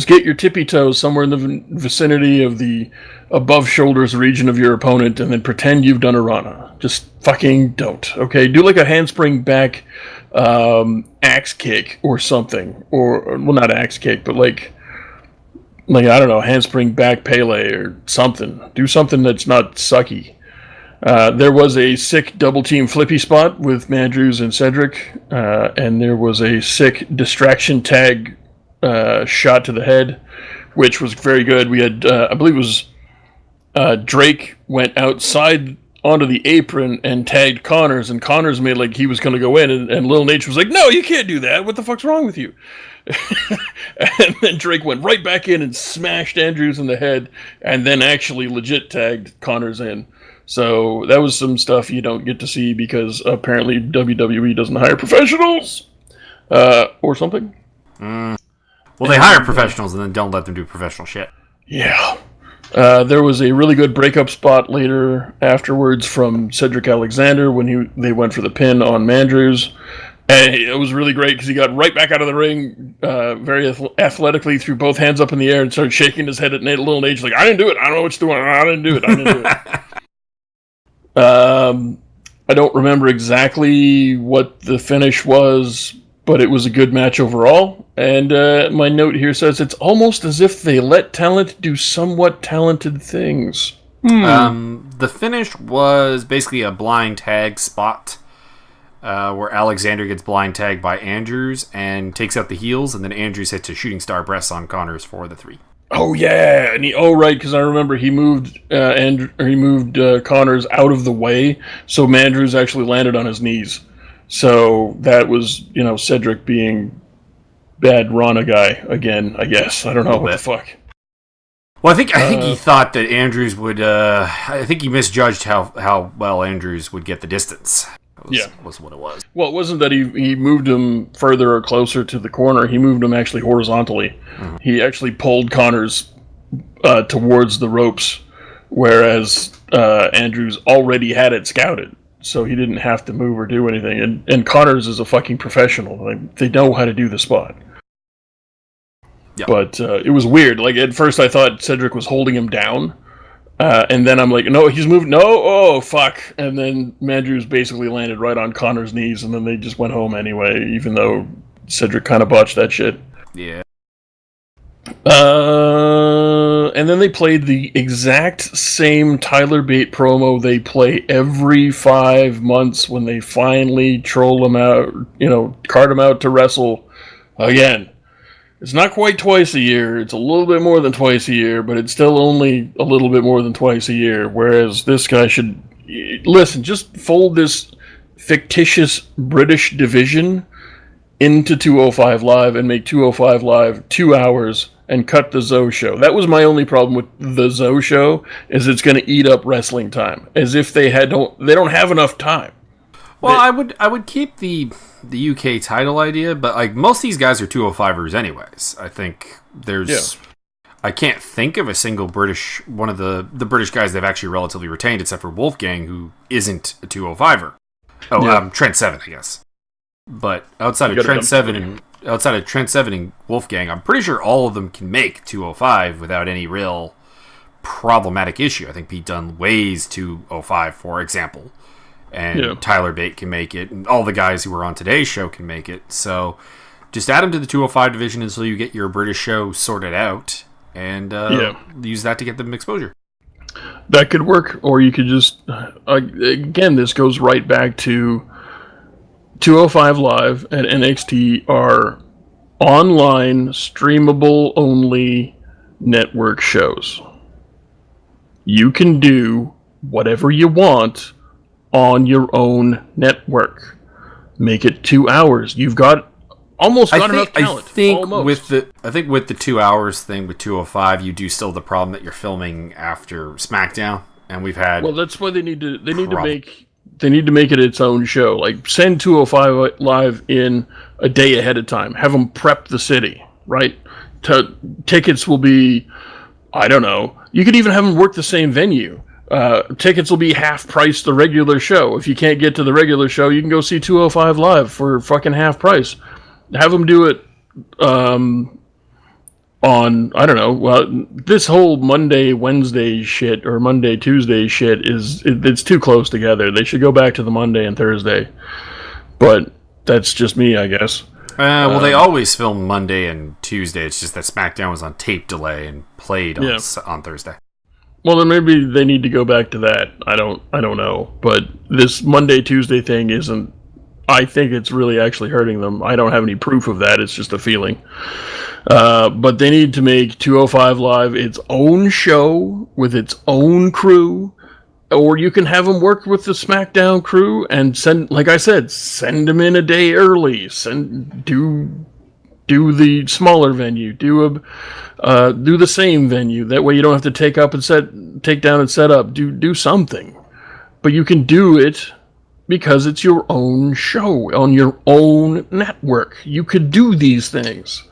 get your tippy toes somewhere in the vicinity of the above shoulders region of your opponent and then pretend you've done a Rana. Just fucking don't, okay? Do like a handspring back axe kick or something. Or, well, not axe kick, but like I don't know, handspring back Pele or something. Do something that's not sucky. There was a sick double team flippy spot with Mandrews and Cedric, and there was a sick distraction tag shot to the head, which was very good. We had, I believe it was Drake went outside onto the apron and tagged Connors, and Connors made like he was going to go in, and Lil Nate was like, "No, you can't do that. What the fuck's wrong with you?" And then Drake went right back in and smashed Andrews in the head, and then actually legit tagged Connors in. So that was some stuff you don't get to see because apparently WWE doesn't hire professionals or something. Well, they hire professionals and then don't let them do professional shit. Yeah. There was a really good breakup spot later afterwards from Cedric Alexander when they went for the pin on Mandrews. And it was really great because he got right back out of the ring very athletically, threw both hands up in the air and started shaking his head at Lil Nate. Like, I didn't do it. I don't know what you're doing. I didn't do it. I don't remember exactly what the finish was, but it was a good match overall. And my note here says it's almost as if they let talent do somewhat talented things. The finish was basically a blind tag spot where Alexander gets blind tagged by Andrews and takes out the heels, and then Andrews hits a shooting star press on Connors for the 3. Oh yeah, and right, because I remember he moved Connors out of the way, so Mandrews actually landed on his knees. So that was, Cedric being bad Rana guy again, I guess. I don't know what the fuck. Well, I think he thought that Andrews would. I think he misjudged how well Andrews would get the distance. Was what it was. Well, it wasn't that he moved him further or closer to the corner. He moved him actually horizontally. Mm-hmm. He actually pulled Connors towards the ropes, whereas Andrews already had it scouted, so he didn't have to move or do anything. And Connors is a fucking professional. They know how to do the spot. Yep. But it was weird. Like, at first I thought Cedric was holding him down. And then I'm like, no, he's moved. No, oh, fuck. And then Mandrews basically landed right on Connor's knees, and then they just went home anyway, even though Cedric kind of botched that shit. Yeah. And then they played the exact same Tyler Bate promo they play every 5 months when they finally troll him out, cart him out to wrestle again. It's not quite twice a year. It's a little bit more than twice a year, but it's still only a little bit more than twice a year. Whereas this guy should... Listen, just fold this fictitious British division into 205 Live and make 205 Live 2 hours and cut the Zoe show. That was my only problem with the Zoe show, is it's going to eat up wrestling time. As if they don't have enough time. Well, I would keep the UK title idea, but like most of these guys are 205ers anyways. I think there's I can't think of a single one of the British guys they've actually relatively retained, except for Wolfgang, who isn't a 205er. Trent Seven, I guess. But outside of Trent Seven and Wolfgang, I'm pretty sure all of them can make 205 without any real problematic issue. I think Pete Dunne weighs 205, for example. And Tyler Bate can make it, and all the guys who were on today's show can make it. So just add them to the 205 division until you get your British show sorted out, and use that to get them exposure. That could work, or you could just, again, this goes right back to 205 Live and NXT are online, streamable only network shows. You can do whatever you want on your own network. Make it 2 hours. You've got enough talent. I think with the 2 hours thing with 205, you do still have the problem that you're filming after SmackDown, and we've had. Well, that's why they need to make it its own show. Like, send 205 Live in a day ahead of time. Have them prep the city, right? Tickets will be, I don't know. You could even have them work the same venue. Tickets will be half price the regular show. If you can't get to the regular show, you can go see 205 Live for fucking half price. Have them do it on, I don't know, well, this whole Monday, Wednesday shit, or Monday, Tuesday shit, it's too close together. They should go back to the Monday and Thursday. But that's just me, I guess. Well, they always film Monday and Tuesday. It's just that SmackDown was on tape delay and played on Thursday. Well, then maybe they need to go back to that. I don't know. But this Monday, Tuesday thing isn't... I think it's really actually hurting them. I don't have any proof of that. It's just a feeling. But they need to make 205 Live its own show with its own crew. Or you can have them work with the SmackDown crew and send them in a day early. Do the smaller venue. Do the same venue. That way you don't have to take down and set up. Do something. But you can do it because it's your own show on your own network. You could do these things.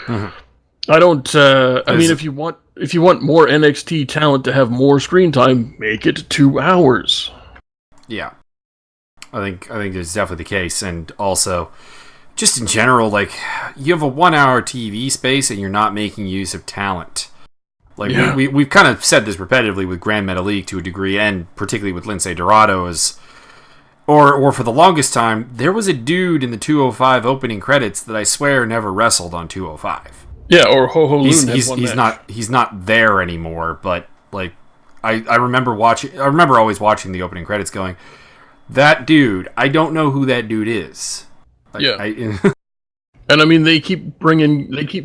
Mm-hmm. I don't. I mean, if you want more NXT talent to have more screen time, make it 2 hours. Yeah, I think it's definitely the case, and also, just in general, like, you have a 1 hour TV space and you're not making use of talent. Like, we've kind of said this repetitively with Grand Metalik to a degree, and particularly with Lince Dorado, or for the longest time, there was a dude in the 205 opening credits that I swear never wrestled on 205. Yeah, or Ho Ho Lun. He's not there anymore, but like I remember always watching the opening credits going, that dude, I don't know who that dude is. And I mean, they keep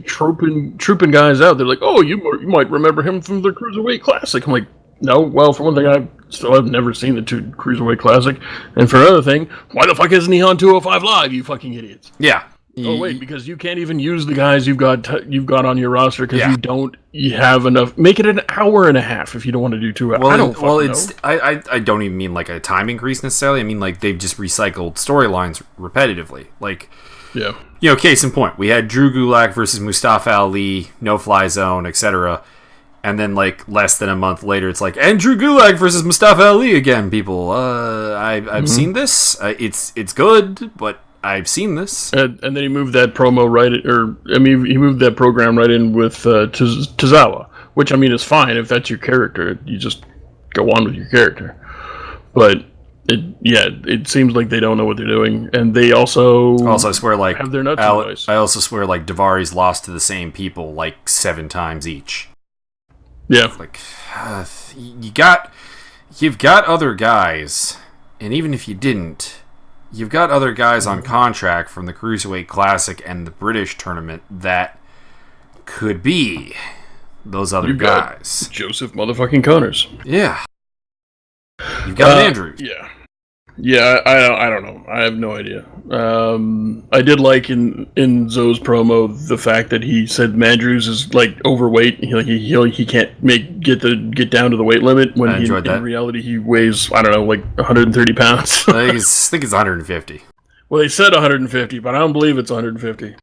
trooping guys out. They're like, oh, you might remember him from the Cruiserweight Classic. I'm like, no. Well, for one thing, I've never seen the Cruiserweight Classic, and for another thing, why the fuck isn't he on 205 Live? You fucking idiots. Yeah. Oh wait, because you can't even use the guys you've got on your roster because you have enough. Make it an hour and a half if you don't want to do 2 hours. I don't even mean like a time increase necessarily. I mean like they've just recycled storylines repetitively. Like, case in point, we had Drew Gulak versus Mustafa Ali, No Fly Zone, etc. And then like less than a month later, it's like, and Drew Gulak versus Mustafa Ali again. People, I've seen this. It's good, but I've seen this. And then he moved that promo he moved that program right in with Tozawa, which, I mean, is fine if that's your character. You just go on with your character. But, it seems like they don't know what they're doing. And they also swear, like, have their nuts in place. I also swear, like, Daivari lost to the same people, like, 7 times each. Yeah. Like, you've got other guys, and even if you didn't... You've got other guys on contract from the Cruiserweight Classic and the British tournament that could be those other guys. Joseph motherfucking Connors. Yeah. You've got Andrews. Yeah. Yeah, I don't know. I have no idea. I did like in Zoe's promo the fact that he said Andrews is like overweight. He can't get down to the weight limit when in reality he weighs, I don't know, like 130 pounds. I think it's 150. Well, they said 150, but I don't believe it's 150.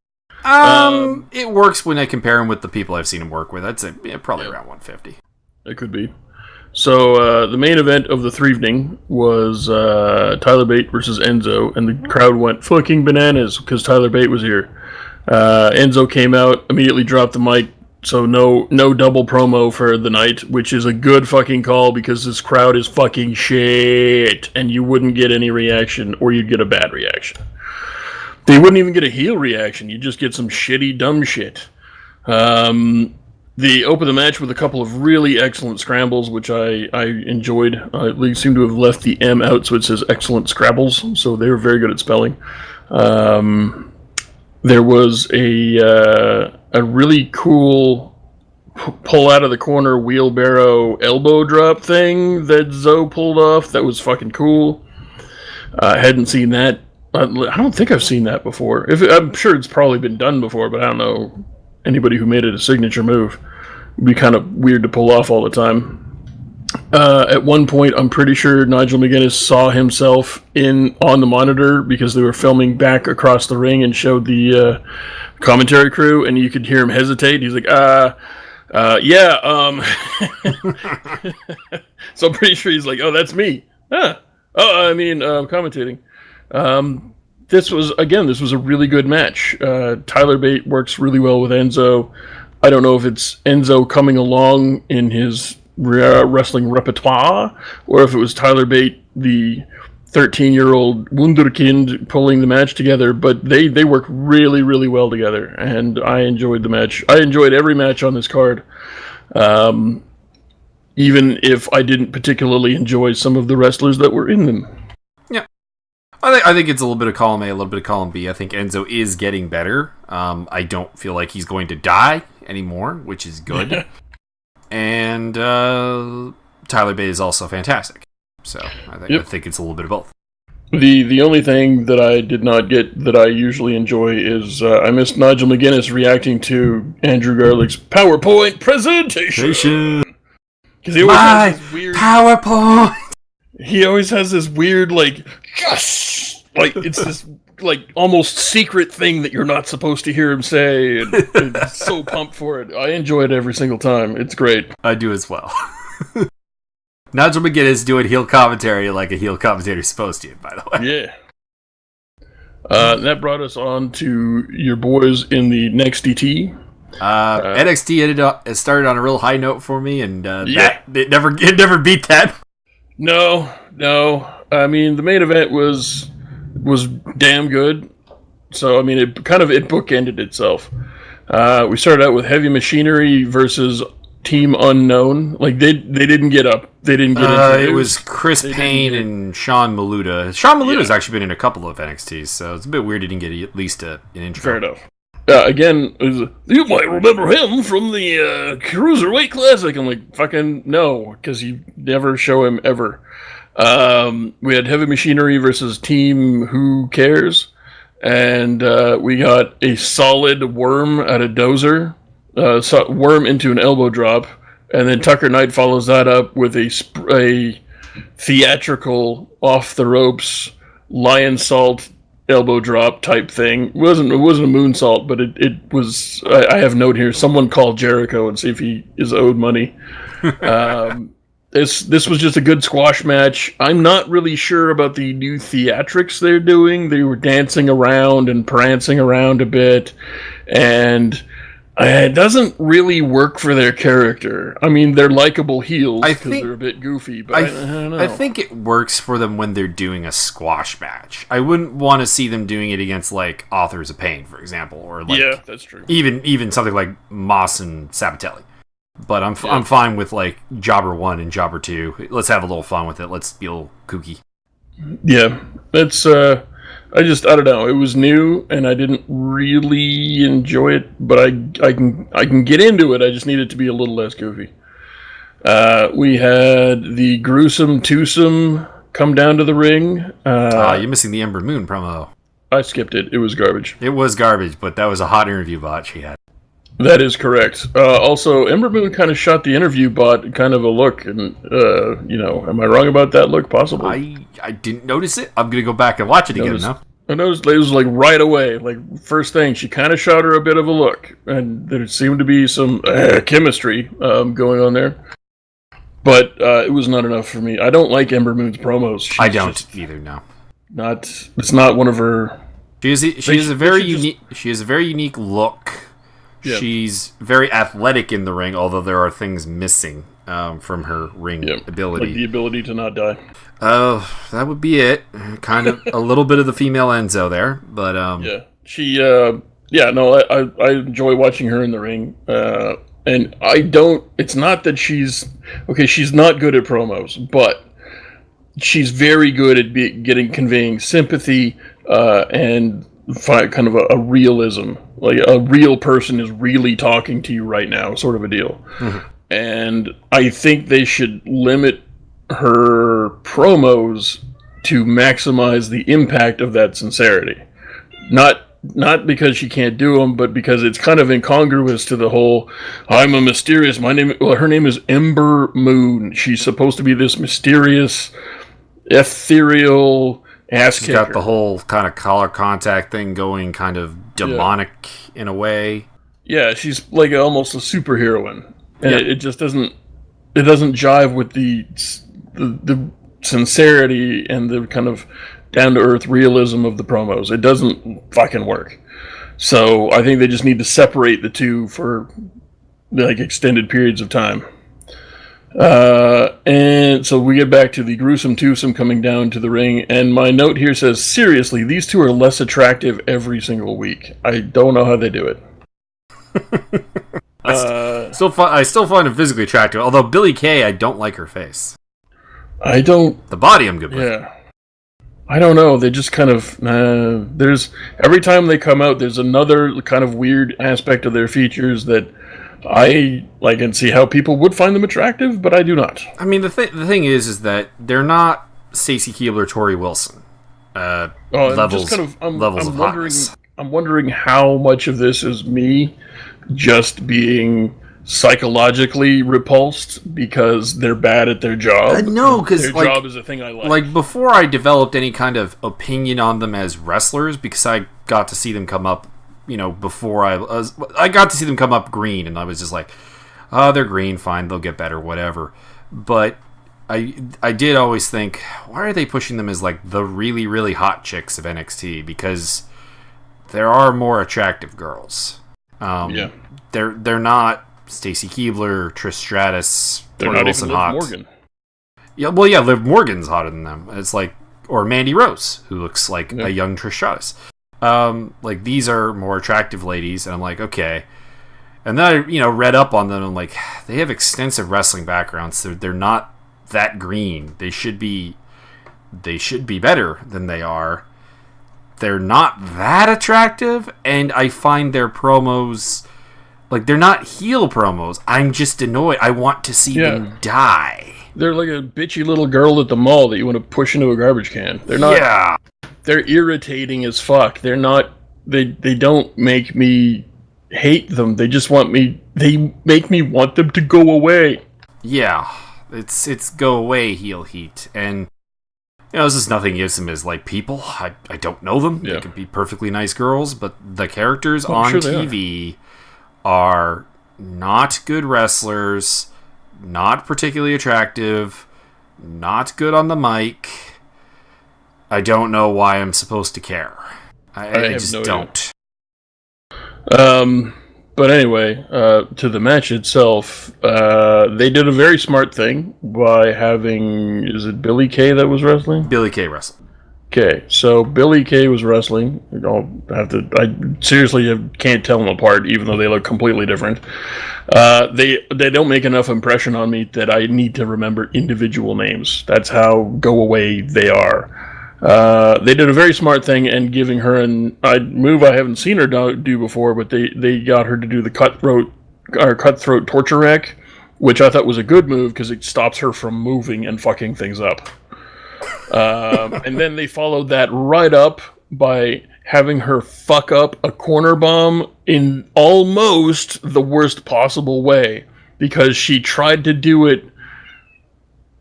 It works when I compare him with the people I've seen him work with. I'd say probably around 150. It could be. So, the main event of the evening was Tyler Bate versus Enzo, and the crowd went fucking bananas because Tyler Bate was here. Enzo came out, immediately dropped the mic, so no double promo for the night, which is a good fucking call because this crowd is fucking shit, and you wouldn't get any reaction, or you'd get a bad reaction. They wouldn't even get a heel reaction, you'd just get some shitty, dumb shit. They opened the match with a couple of really excellent scrambles, which I enjoyed. They seem to have left the M out, so it says excellent scrabbles. So they were very good at spelling. There was a really cool pull out of the corner wheelbarrow elbow drop thing that Zoe pulled off. That was fucking cool. I hadn't seen that. I don't think I've seen that before. I'm sure it's probably been done before, but I don't know anybody who made it a signature move. It'd be kind of weird to pull off all the time. At one point, I'm pretty sure Nigel McGuinness saw himself on the monitor because they were filming back across the ring and showed the commentary crew, and you could hear him hesitate. He's like, yeah. So I'm pretty sure he's like, oh, that's me. Commentating. This was a really good match. Tyler Bate works really well with Enzo. I don't know if it's Enzo coming along in his wrestling repertoire, or if it was Tyler Bate, the 13-year-old wunderkind, pulling the match together, but they work really, really well together, and I enjoyed the match. I enjoyed every match on this card, even if I didn't particularly enjoy some of the wrestlers that were in them. Yeah. I think it's a little bit of column A, a little bit of column B. I think Enzo is getting better. I don't feel like he's going to die anymore, which is good. And Tyler Bate is also fantastic. So I think it's a little bit of both. The only thing that I did not get that I usually enjoy is I missed Nigel McGuinness reacting to Andrew Garlick's PowerPoint presentation. Because he always has this weird PowerPoint. He always has this weird yes, it's this almost secret thing that you're not supposed to hear him say, and so pumped for it. I enjoy it every single time. It's great. I do as well. Nigel McGuinness doing heel commentary like a heel commentator's supposed to, by the way. Yeah. That brought us on to your boys in the next DT. NXT started on a real high note for me, and it never beat that. No. I mean, the main event was damn good. So, I mean, it bookended itself. We started out with Heavy Machinery versus Team Unknown. They didn't get up. They didn't get into it. It was Chris Payne and Sean Maluda. Sean Maluda's actually been in a couple of NXTs, so it's a bit weird he didn't get at least an intro. Fair enough. Again, you might remember him from the Cruiserweight Classic. I'm like, fucking no, because you never show him ever. We had Heavy Machinery versus Team Who Cares, and we got a solid worm at a dozer, worm into an elbow drop, and then Tucker Knight follows that up with a theatrical off the ropes lion salt elbow drop type thing. It wasn't a moonsault, but it was. I have a note here. Someone call Jericho and see if he is owed money. This was just a good squash match. I'm not really sure about the new theatrics they're doing. They were dancing around and prancing around a bit, and it doesn't really work for their character. I mean, they're likable heels because they're a bit goofy, but I don't know. I think it works for them when they're doing a squash match. I wouldn't want to see them doing it against, Authors of Pain, for example, or yeah, that's true. Even something like Moss and Sabatelli. But I'm fine with Jobber 1 and Jobber 2. Let's have a little fun with it. Let's be a little kooky. Yeah, that's I don't know. It was new, and I didn't really enjoy it, but I can get into it. I just need it to be a little less goofy. We had the gruesome twosome come down to the ring. You're missing the Ember Moon promo. I skipped it. It was garbage. It was garbage, but that was a hot interview bot she had. That is correct. Also, Ember Moon kind of shot the interview bot kind of a look, and, am I wrong about that look, possibly? I didn't notice it. I'm going to go back and watch it again now. I noticed it was right away. First thing, she kind of shot her a bit of a look, and there seemed to be some chemistry going on there. But it was not enough for me. I don't like Ember Moon's promos. I don't either, no. It's not one of her... She has a very unique look. Yeah. She's very athletic in the ring, although there are things missing from her ring ability. Like the ability to not die. That would be it. Kind of a little bit of the female Enzo there, but yeah, she I enjoy watching her in the ring. And it's not that she's not good at promos, but she's very good at conveying sympathy and kind of a realism, like a real person is really talking to you right now, sort of a deal. Mm-hmm. And I think they should limit her promos to maximize the impact of that sincerity. Not because she can't do them, but because it's kind of incongruous to the whole, I'm a mysterious, her name is Ember Moon. She's supposed to be this mysterious, ethereal ass kicker. She's got the whole kind of collar contact thing going, kind of demonic in a way. Yeah, she's like almost a superheroine. And it just doesn't jive with the sincerity and the kind of down-to-earth realism of the promos. It doesn't fucking work. So I think they just need to separate the two for like extended periods of time. And so we get back to the gruesome twosome coming down to the ring, and my note here says, seriously, these two are less attractive every single week. I don't know how they do it. I still find him physically attractive, although Billie Kay, I don't like her face. The body I'm good with. Yeah. I don't know. They just kind of there's every time they come out, there's another kind of weird aspect of their features that I like and see how people would find them attractive, but I do not. I mean, the thing is that they're not Stacy Keibler, Tori Wilson. Levels of hotness. I'm wondering how much of this is me just being psychologically repulsed because they're bad at their job. No, because their job is a thing I like. Like before I developed any kind of opinion on them as wrestlers, because I got to see them come up, before I got to see them come up green, and I was just like, oh, they're green, fine, they'll get better, whatever. But I did always think, why are they pushing them as like the really, really hot chicks of NXT? Because there are more attractive girls. They're not Stacy Keibler, Trish Stratus, they're not even Liv Morgan. Liv Morgan's hotter than them. It's like, or Mandy Rose, who looks like a young Trish Stratus. Like these are more attractive ladies, and I'm like, okay. And then I, read up on them, and I'm like, they have extensive wrestling backgrounds. They're not that green. They should be better than they are. They're not that attractive, and I find their promos, like, they're not heel promos. I'm just annoyed. I want to see them die. They're like a bitchy little girl at the mall that you want to push into a garbage can. They're not. Yeah. They're irritating as fuck. They're not. They don't make me hate them. They just they make me want them to go away. Yeah. It's go away heel heat. And this is nothing against them as like people. I don't know them. Yeah. They could be perfectly nice girls, but the characters on TV are not good wrestlers, not particularly attractive, not good on the mic. I don't know why I'm supposed to care. I just don't. But anyway, to the match itself, they did a very smart thing by having, is it Billie Kay that was wrestling? Billie Kay wrestling. Okay, so Billie Kay was wrestling. I seriously can't tell them apart, even though they look completely different. They don't make enough impression on me that I need to remember individual names. That's how go away they are. They did a very smart thing in giving her a move I haven't seen her do before, but they got her to do the cutthroat torture rack, which I thought was a good move because it stops her from moving and fucking things up. And then they followed that right up by having her fuck up a corner bomb in almost the worst possible way, because she tried to do it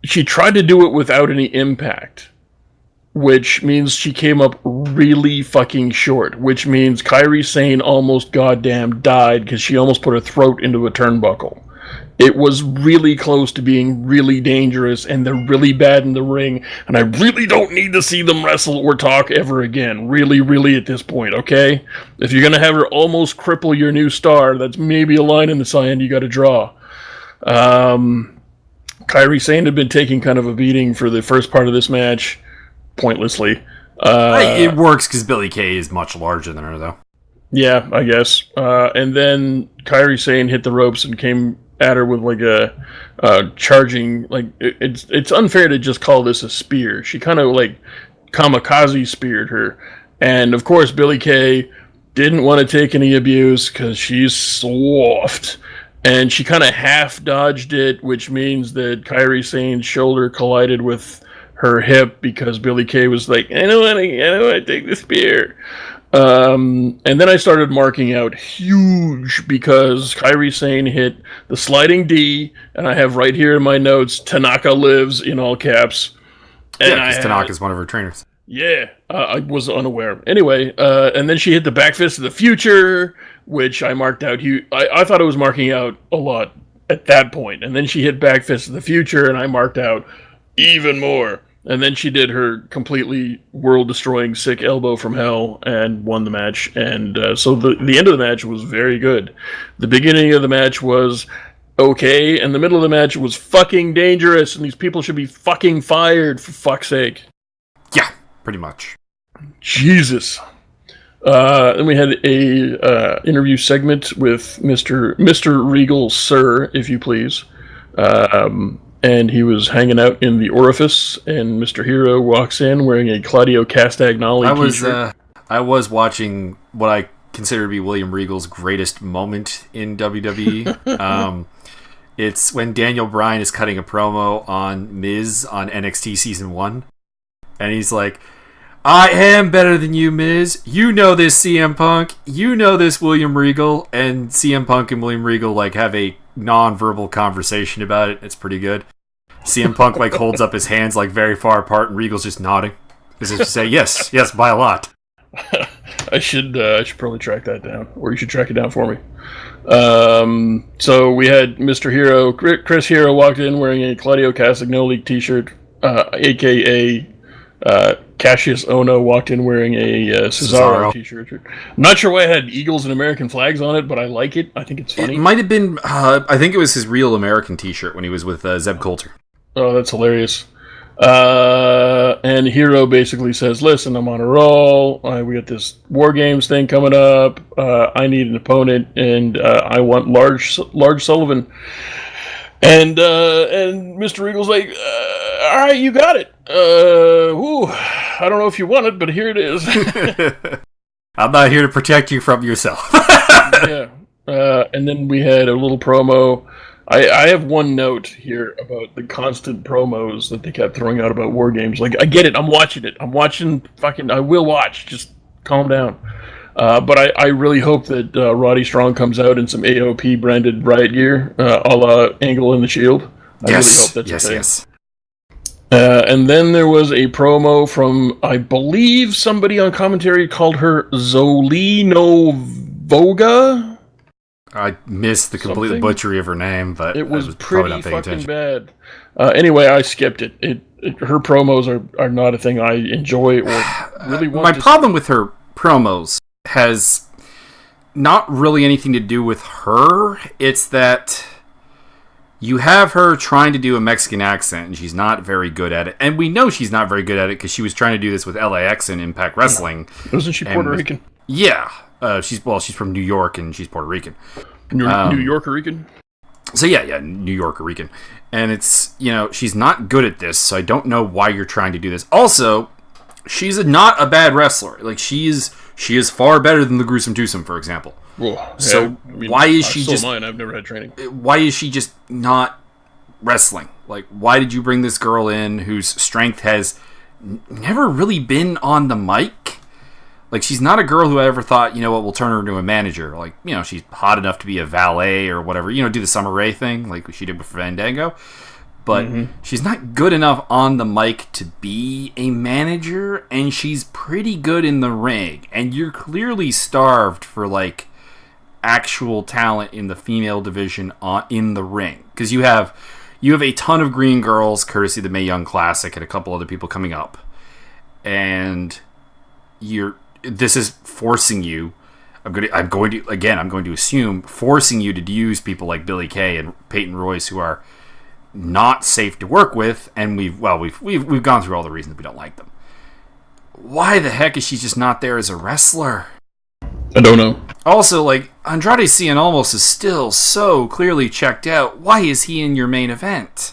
without any impact. Which means she came up really fucking short. Which means Kairi Sane almost goddamn died because she almost put her throat into a turnbuckle. It was really close to being really dangerous, and they're really bad in the ring, and I really don't need to see them wrestle or talk ever again. Really, really at this point, okay? If you're going to have her almost cripple your new star, that's maybe a line in the sand you got to draw. Kairi Sane had been taking kind of a beating for the first part of this match, pointlessly. It works because Billie Kay is much larger than her, though. Yeah, I guess. And then Kairi Sane hit the ropes and came at her with like a charging. Like it's unfair to just call this a spear. She kind of like kamikaze speared her, and of course Billie Kay didn't want to take any abuse because she's soft. And she kind of half dodged it, which means that Kairi Sane's shoulder collided with her hip because Billie Kay was like, I don't want to take the spear. And then I started marking out huge because Kairi Sane hit the sliding D, and I have right here in my notes, Tanaka lives in all caps. And yeah, because Tanaka's one of her trainers. Yeah, I was unaware. Anyway, and then she hit the back fist of the future, which I marked out. I thought I was marking out a lot at that point. And then she hit back fist of the future, and I marked out even more. And then she did her completely world-destroying sick elbow from hell and won the match. And so the end of the match was very good. The beginning of the match was okay, and the middle of the match was fucking dangerous, and these people should be fucking fired, for fuck's sake. Yeah, pretty much. Jesus. Then we had a interview segment with Mr. Regal, sir, if you please. And he was hanging out in the orifice, and Mr. Hero walks in wearing a Claudio Castagnoli t-shirt. I was watching what I consider to be William Regal's greatest moment in WWE. It's when Daniel Bryan is cutting a promo on Miz on NXT Season 1. And he's like, I am better than you, Miz. You know this, CM Punk. You know this, William Regal. And CM Punk and William Regal like have a non-verbal conversation about it. It's pretty good. CM Punk like holds up his hands like very far apart, and Regal's just nodding. As if to say, yes, by a lot. I should probably track that down, or you should track it down for me. So we had Mr. Hero, Chris Hero walked in wearing a Claudio Castagnoli t-shirt, aka Cassius Ohno walked in wearing a Cesaro t-shirt. I'm not sure why it had eagles and American flags on it, but I like it. I think it's funny. It might have been, I think it was his real American t-shirt when he was with Zeb Coulter. Oh, that's hilarious. And Hero basically says, listen, I'm on a roll. We got this War Games thing coming up. I need an opponent, and I want Large Sullivan. And Mr. Regal's like, all right, you got it. I don't know if you want it, but here it is. I'm not here to protect you from yourself. Yeah. And then we had a little promo. I have one note here about the constant promos that they kept throwing out about War Games. Like, I get it. I'm watching it. I'm watching fucking... I will watch. Just calm down. But I really hope that Roddy Strong comes out in some AOP branded riot gear, a la Angle in the Shield. I really hope that's a thing. Yes. And then there was a promo from, I believe, somebody on commentary called her Zolino Voga. I missed the complete butchery of her name, but it was pretty fucking bad. Anyway, I skipped it. Her promos are not a thing I enjoy or really want. My problem with her promos has not really anything to do with her. It's that you have her trying to do a Mexican accent, and she's not very good at it. And we know she's not very good at it because she was trying to do this with LAX and Impact Wrestling. Wasn't she Puerto Rican? Yeah. She's from New York, and she's Puerto Rican. New Yorker Rican? So yeah, New Yorker Rican. And it's, she's not good at this, so I don't know why you're trying to do this. Also, she's not a bad wrestler. Like, she is far better than the Gruesome Twosome, for example. Well, so why is she just... I've never had training. Why is she just not wrestling? Like, why did you bring this girl in whose strength has never really been on the mic? Like, she's not a girl who I ever thought, we'll turn her into a manager. Like, she's hot enough to be a valet or whatever. Do the Summer Rae thing like she did with Fandango. But she's not good enough on the mic to be a manager, and she's pretty good in the ring. And you're clearly starved for, like, actual talent in the female division in the ring. Because you have a ton of green girls, courtesy of the Mae Young Classic, and a couple other people coming up. And this is forcing you. I'm going to assume forcing you to use people like Billie Kay and Peyton Royce, who are not safe to work with, and we've gone through all the reasons we don't like them. Why the heck is she just not there as a wrestler? I don't know. Also, like, Andrade Cien Almost is still so clearly checked out. Why is he in your main event?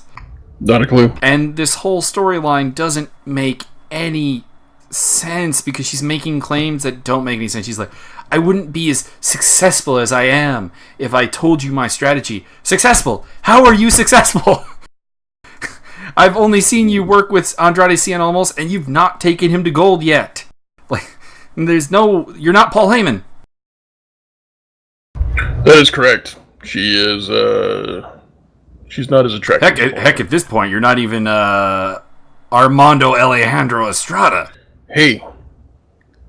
Not a clue. And this whole storyline doesn't make any sense because she's making claims that don't make any sense. She's like, I wouldn't be as successful as I am if I told you my strategy. Successful? How are you successful? I've only seen you work with Andrade Cien Almost, and you've not taken him to gold yet. Like, you're not Paul Heyman. That is correct. She is, she's not as attractive. Heck, at this point, you're not even, Armando Alejandro Estrada. Hey,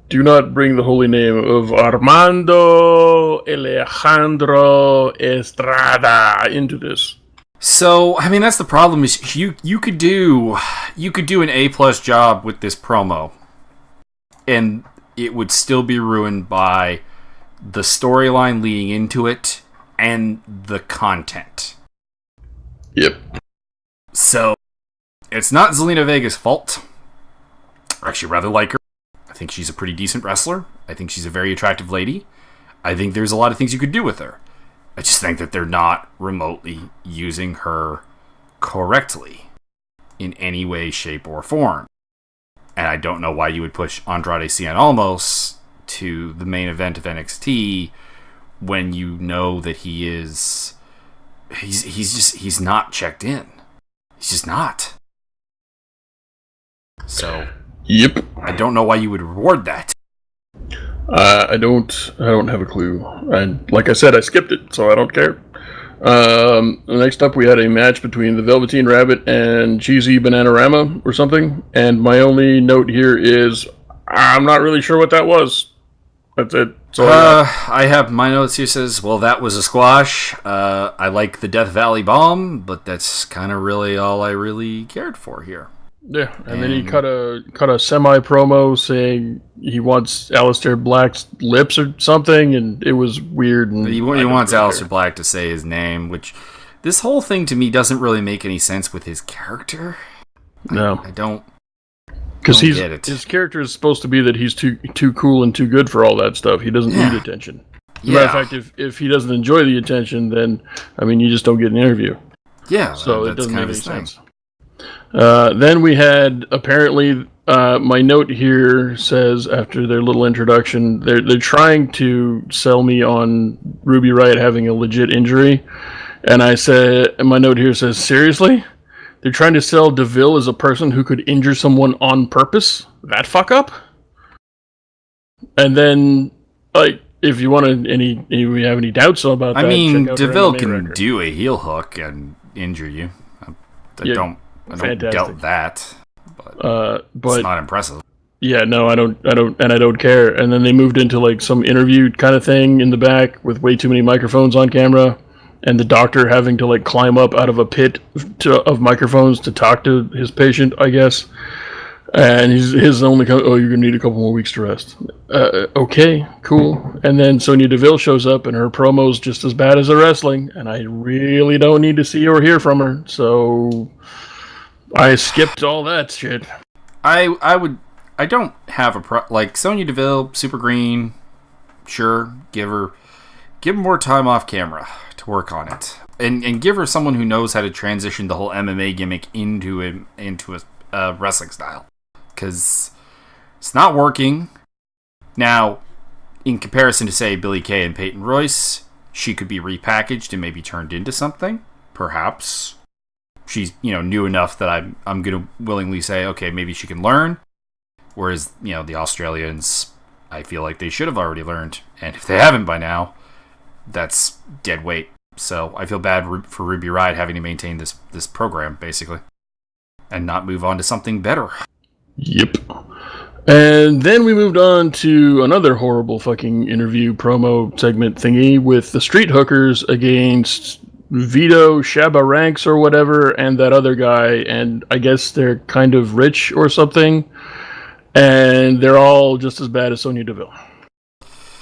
do not bring the holy name of Armando Alejandro Estrada into this. So, I mean, that's the problem. Is you could do an A+ job with this promo, and it would still be ruined by the storyline leading into it and the content. Yep. So, it's not Zelina Vega's fault. I actually rather like her. I think she's a pretty decent wrestler. I think she's a very attractive lady. I think there's a lot of things you could do with her. I just think that they're not remotely using her correctly in any way, shape, or form. And I don't know why you would push Andrade Cien Almost to the main event of NXT when you know that he's not checked in. He's just not. So, yep. I don't know why you would reward that. I don't have a clue. And like I said, I skipped it, so I don't care. Next up, we had a match between the Velveteen Rabbit and Cheesy Bananarama or something. And my only note here is I'm not really sure what that was. That's it. I have my notes here says, well, that was a squash. I like the Death Valley Bomb, but that's kind of really all I really cared for here. Yeah, and then he cut a semi promo saying he wants Aleister Black's lips or something, and it was weird. And he wants Aleister Black to say his name, which this whole thing to me doesn't really make any sense with his character. No, I don't. Because his character is supposed to be that he's too cool and too good for all that stuff. He doesn't need attention. As a matter of fact, if he doesn't enjoy the attention, then I mean, you just don't get an interview. Yeah, so it doesn't make any sense. Then we had apparently my note here says after their little introduction, they're trying to sell me on Ruby Riott having a legit injury, and I said, and my note here says, seriously, they're trying to sell DeVille as a person who could injure someone on purpose. That fuck up. And then, like, if you want to, we have any doubts about that, I mean, DeVille can do a heel hook and injure you. I don't doubt that, but it's not impressive. Yeah, no, I don't care. And then they moved into like some interview kind of thing in the back with way too many microphones on camera, and the doctor having to like climb up out of a pit of microphones to talk to his patient, I guess. And his only you're gonna need a couple more weeks to rest. Okay, cool. And then Sonya Deville shows up, and her promo's just as bad as the wrestling, and I really don't need to see or hear from her. So I skipped all that shit. I don't have like Sonya Deville, super green. Sure, give her more time off camera to work on it, and give her someone who knows how to transition the whole MMA gimmick into a wrestling style, because it's not working. Now, in comparison to say Billie Kay and Peyton Royce, she could be repackaged and maybe turned into something, perhaps. She's, new enough that I'm going to willingly say, okay, maybe she can learn. Whereas, the Australians, I feel like they should have already learned. And if they haven't by now, that's dead weight. So I feel bad for Ruby Riott having to maintain this program, basically. And not move on to something better. Yep. And then we moved on to another horrible fucking interview promo segment thingy with the Street Hookers against Vito Shabba Ranks or whatever, and that other guy, and I guess they're kind of rich or something, and they're all just as bad as Sonya Deville.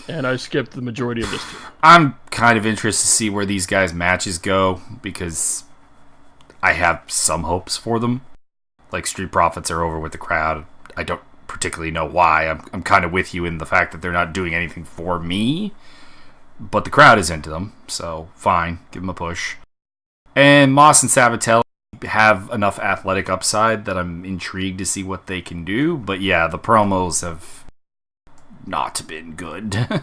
And I skipped the majority of this too. I'm kind of interested to see where these guys' matches go, because I have some hopes for them. Like, Street Profits are over with the crowd. I don't particularly know why. I'm kind of with you in the fact that they're not doing anything for me, but the crowd is into them, so fine, give them a push. And Moss and Sabatelli have enough athletic upside that I'm intrigued to see what they can do, but yeah, the promos have not been good.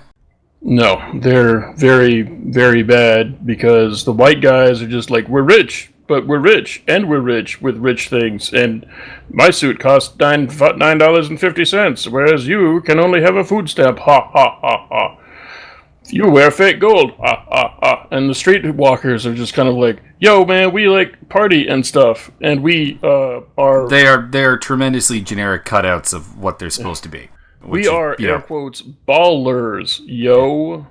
No, they're very, very bad because the white guys are just like, we're rich, but we're rich, and we're rich with rich things, and my suit costs $9.50, whereas you can only have a food stamp, ha ha ha ha. You wear fake gold, ha ha ha. And the streetwalkers are just kind of like, yo man, we like party and stuff, and we are... They are tremendously generic cutouts of what they're supposed to be. We are, air quotes, ballers, yo.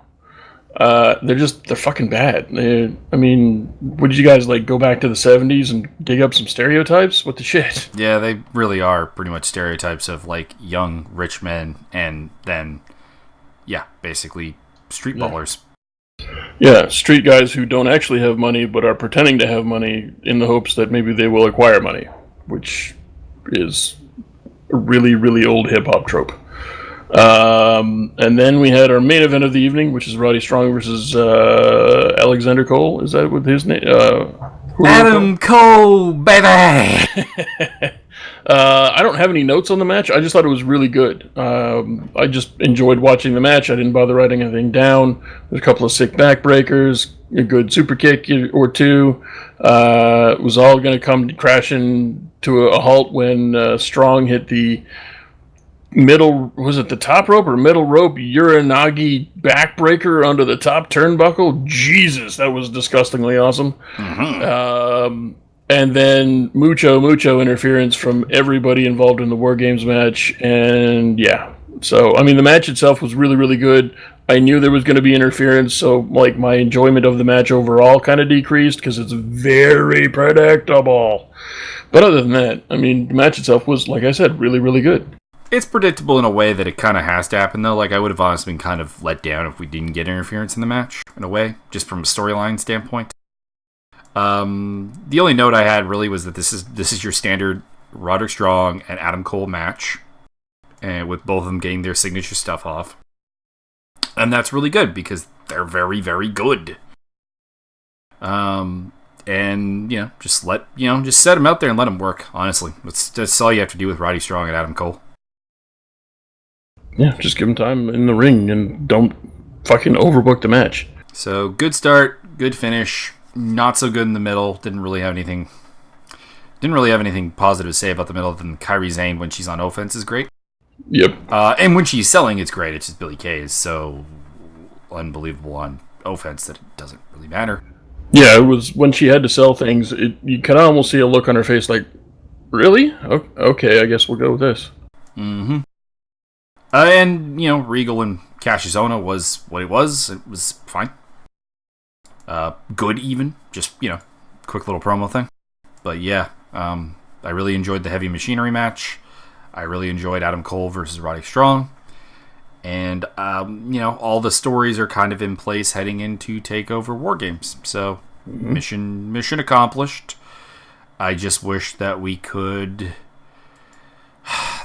They're fucking bad. Would you guys, go back to the 70s and dig up some stereotypes? What the shit? Yeah, they really are pretty much stereotypes of, young, rich men, and then, basically street ballers. Yeah, street guys who don't actually have money, but are pretending to have money in the hopes that maybe they will acquire money, which is a really, really old hip-hop trope. And then we had our main event of the evening, which is Roddy Strong versus Alexander Cole. Is that what his name? Adam Cole, baby! I don't have any notes on the match. I just thought it was really good. I just enjoyed watching the match. I didn't bother writing anything down. There's a couple of sick backbreakers, a good super kick or two. It was all going to come crashing to a halt when Strong hit the the top rope or middle rope Uranagi backbreaker onto the top turnbuckle. Jesus, that was disgustingly awesome. Mm-hmm. And then mucho interference from everybody involved in the War Games match. And yeah, so, the match itself was really, really good. I knew there was going to be interference, so, my enjoyment of the match overall kind of decreased because it's very predictable. But other than that, the match itself was, like I said, really, really good. It's predictable in a way that it kind of has to happen, though. I would have honestly been kind of let down if we didn't get interference in the match, in a way, just from a storyline standpoint. The only note I had really was that this is your standard Roderick Strong and Adam Cole match, and with both of them getting their signature stuff off. And that's really good because they're very, very good. And just set them out there and let them work. Honestly, that's all you have to do with Roddy Strong and Adam Cole. Yeah, just give them time in the ring and don't fucking overbook the match. So, good start, good finish, not so good in the middle. Didn't really have anything positive to say about the middle other than Kairi Sane when she's on offense is great. Yep. And when she's selling, it's great. It's just Billie Kay is so unbelievable on offense that it doesn't really matter. Yeah, it was when she had to sell things, you can almost see a look on her face like, really? Okay, I guess we'll go with this. Mm-hmm. And, Regal and Cassius Ohno was what it was. It was fine. Good even. Just, quick little promo thing. But yeah, I really enjoyed the Heavy Machinery match. I really enjoyed Adam Cole versus Roddy Strong. And, all the stories are kind of in place heading into TakeOver War Games. So, mission accomplished. I just wish that we could...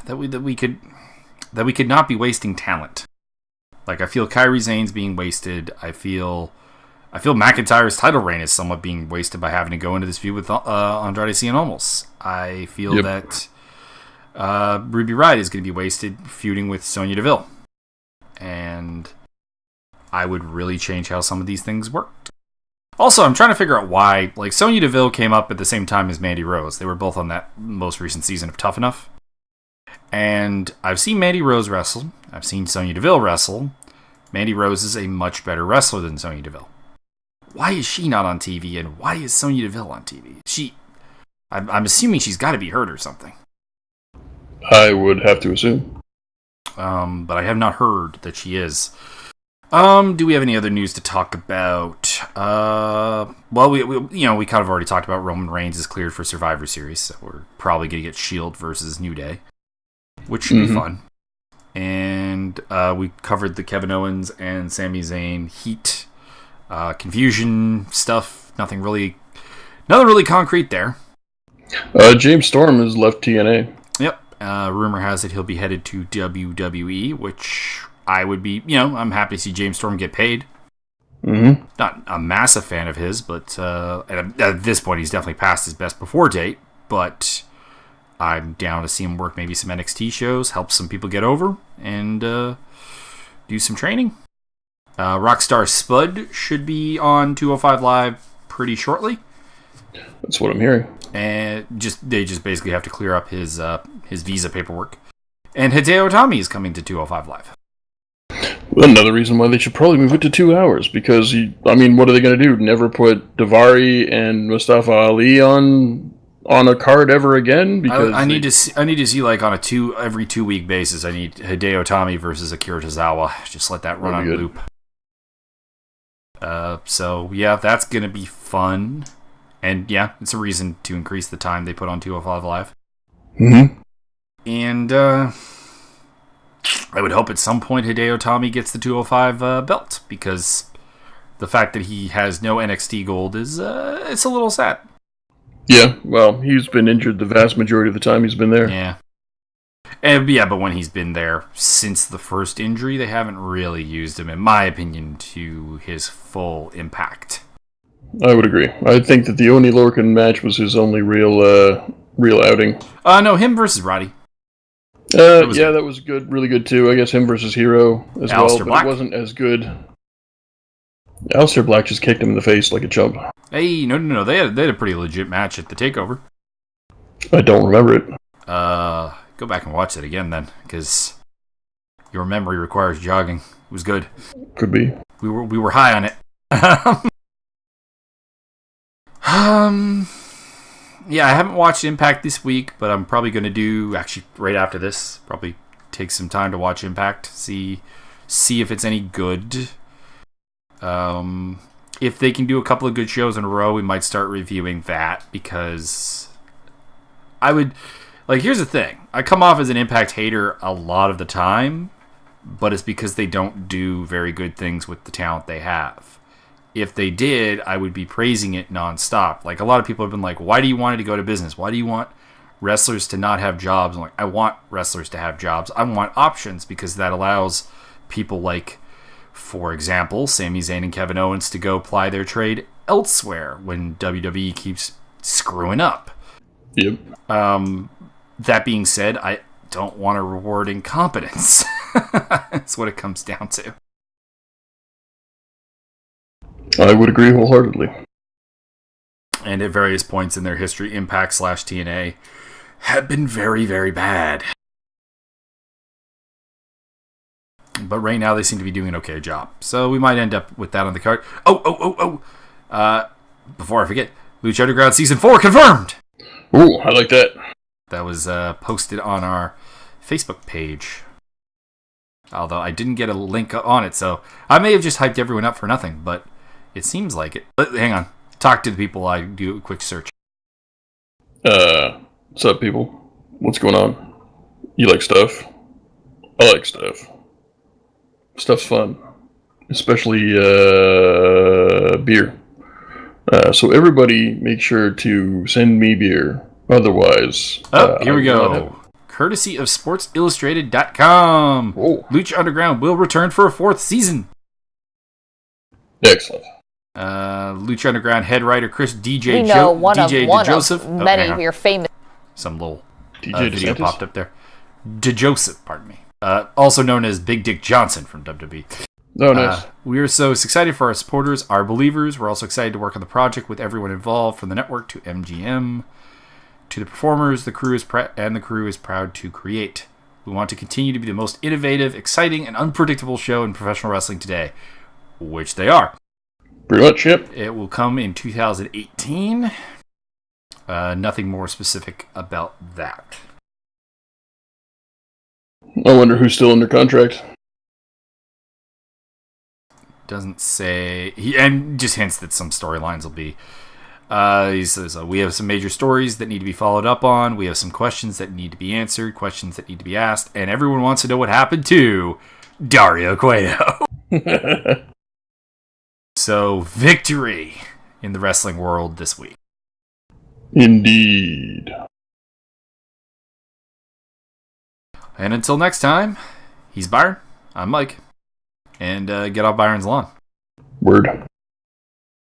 that we could not be wasting talent. I feel Kairi Sane's being wasted. I feel McIntyre's title reign is somewhat being wasted by having to go into this feud with Andrade Cien Almas. I feel that Ruby Riott is going to be wasted feuding with Sonya Deville. And I would really change how some of these things worked. Also, I'm trying to figure out why, Sonya Deville came up at the same time as Mandy Rose. They were both on that most recent season of Tough Enough. And I've seen Mandy Rose wrestle. I've seen Sonya Deville wrestle. Mandy Rose is a much better wrestler than Sonya Deville. Why is she not on TV, and why is Sonya Deville on TV? I'm assuming she's got to be hurt or something. I would have to assume. But I have not heard that she is. Do we have any other news to talk about? Well, we kind of already talked about Roman Reigns is cleared for Survivor Series, so we're probably going to get Shield versus New Day, which should be fun. And we covered the Kevin Owens and Sami Zayn heat, confusion stuff. Nothing really concrete there. James Storm has left TNA. Yep, Rumor has it he'll be headed to WWE, which I would be, I'm happy to see James Storm get paid. Mm-hmm. Not a massive fan of his, but at this point he's definitely past his best before date, but I'm down to see him work maybe some NXT shows, help some people get over, and do some training. Rockstar Spud should be on 205 Live pretty shortly. That's what I'm hearing. And they just basically have to clear up his visa paperwork. And Hideo Itami is coming to 205 Live. Another reason why they should probably move it to 2 hours, because what are they going to do? Never put Daivari and Mustafa Ali on a card ever again? Because I need to see like on every 2 week basis. I need Hideo Itami versus Akira Tozawa. Just let that run on loop. So yeah, that's gonna be fun, and yeah, it's a reason to increase the time they put on 205 Live. Mm-hmm. And I would hope at some point Hideo Itami gets the 205 belt, because the fact that he has no NXT gold is it's a little sad. Yeah, well, he's been injured the vast majority of the time he's been there. Yeah. But when he's been there since the first injury, they haven't really used him, in my opinion, to his full impact. I would agree. I think that the Oni Lorcan match was his only real outing. No, him versus Roddy. That was good, really good too. I guess him versus Hero as Aleister well, Black. But it wasn't as good. Aleister Black just kicked him in the face like a chump. Hey, no, they had a pretty legit match at the Takeover. I don't remember it. Go back and watch that again then, because your memory requires jogging. It was good. Could be. We were high on it. Yeah, I haven't watched Impact this week, but I'm probably going to do, actually right after this, probably take some time to watch Impact, see if it's any good. If they can do a couple of good shows in a row, we might start reviewing that, because here's the thing. I come off as an Impact hater a lot of the time, but it's because they don't do very good things with the talent they have. If they did, I would be praising it nonstop. Like, a lot of people have been like, why do you want it to go to business? Why do you want wrestlers to not have jobs? I'm like, I want wrestlers to have jobs. I want options, because that allows people like, for example, Sami Zayn and Kevin Owens to go ply their trade elsewhere when WWE keeps screwing up. Yep. That being said, I don't want to reward incompetence. That's what it comes down to. I would agree wholeheartedly. And at various points in their history, Impact/TNA have been very, very bad. But right now they seem to be doing an okay job. So we might end up with that on the card. Before I forget, Lucha Underground Season 4 confirmed! Ooh, I like that. That was posted on our Facebook page. Although I didn't get a link on it, so I may have just hyped everyone up for nothing, but it seems like it. Hang on. Talk to the people. I do a quick search. What's up, people? What's going on? You like stuff? I like stuff. Stuff's fun. Especially, beer. So everybody make sure to send me beer. Otherwise... here we go. Courtesy of SportsIllustrated.com. Whoa. Lucha Underground will return for a 4th season. Excellent. Lucha Underground head writer Chris DJ Joseph. Many of your famous. Some little DJ video DeSantis? popped up there. DeJoseph, pardon me. Also known as Big Dick Johnson from WWE. Oh, nice. We are so excited for our supporters, our believers. We're also excited to work on the project with everyone involved, from the network to MGM to the performers. The crew is proud to create. We want to continue to be the most innovative, exciting, and unpredictable show in professional wrestling today, which they are. Pretty much, yep. It will come in 2018. Nothing more specific about that. I wonder who's still under contract. Doesn't say. And just hints that some storylines will be. He says, we have some major stories that need to be followed up on. We have some questions that need to be answered, questions that need to be asked, and everyone wants to know what happened to Dario Cueto. So, victory in the wrestling world this week. Indeed. And until next time, he's Byron. I'm Mike. And get off Byron's lawn. Word.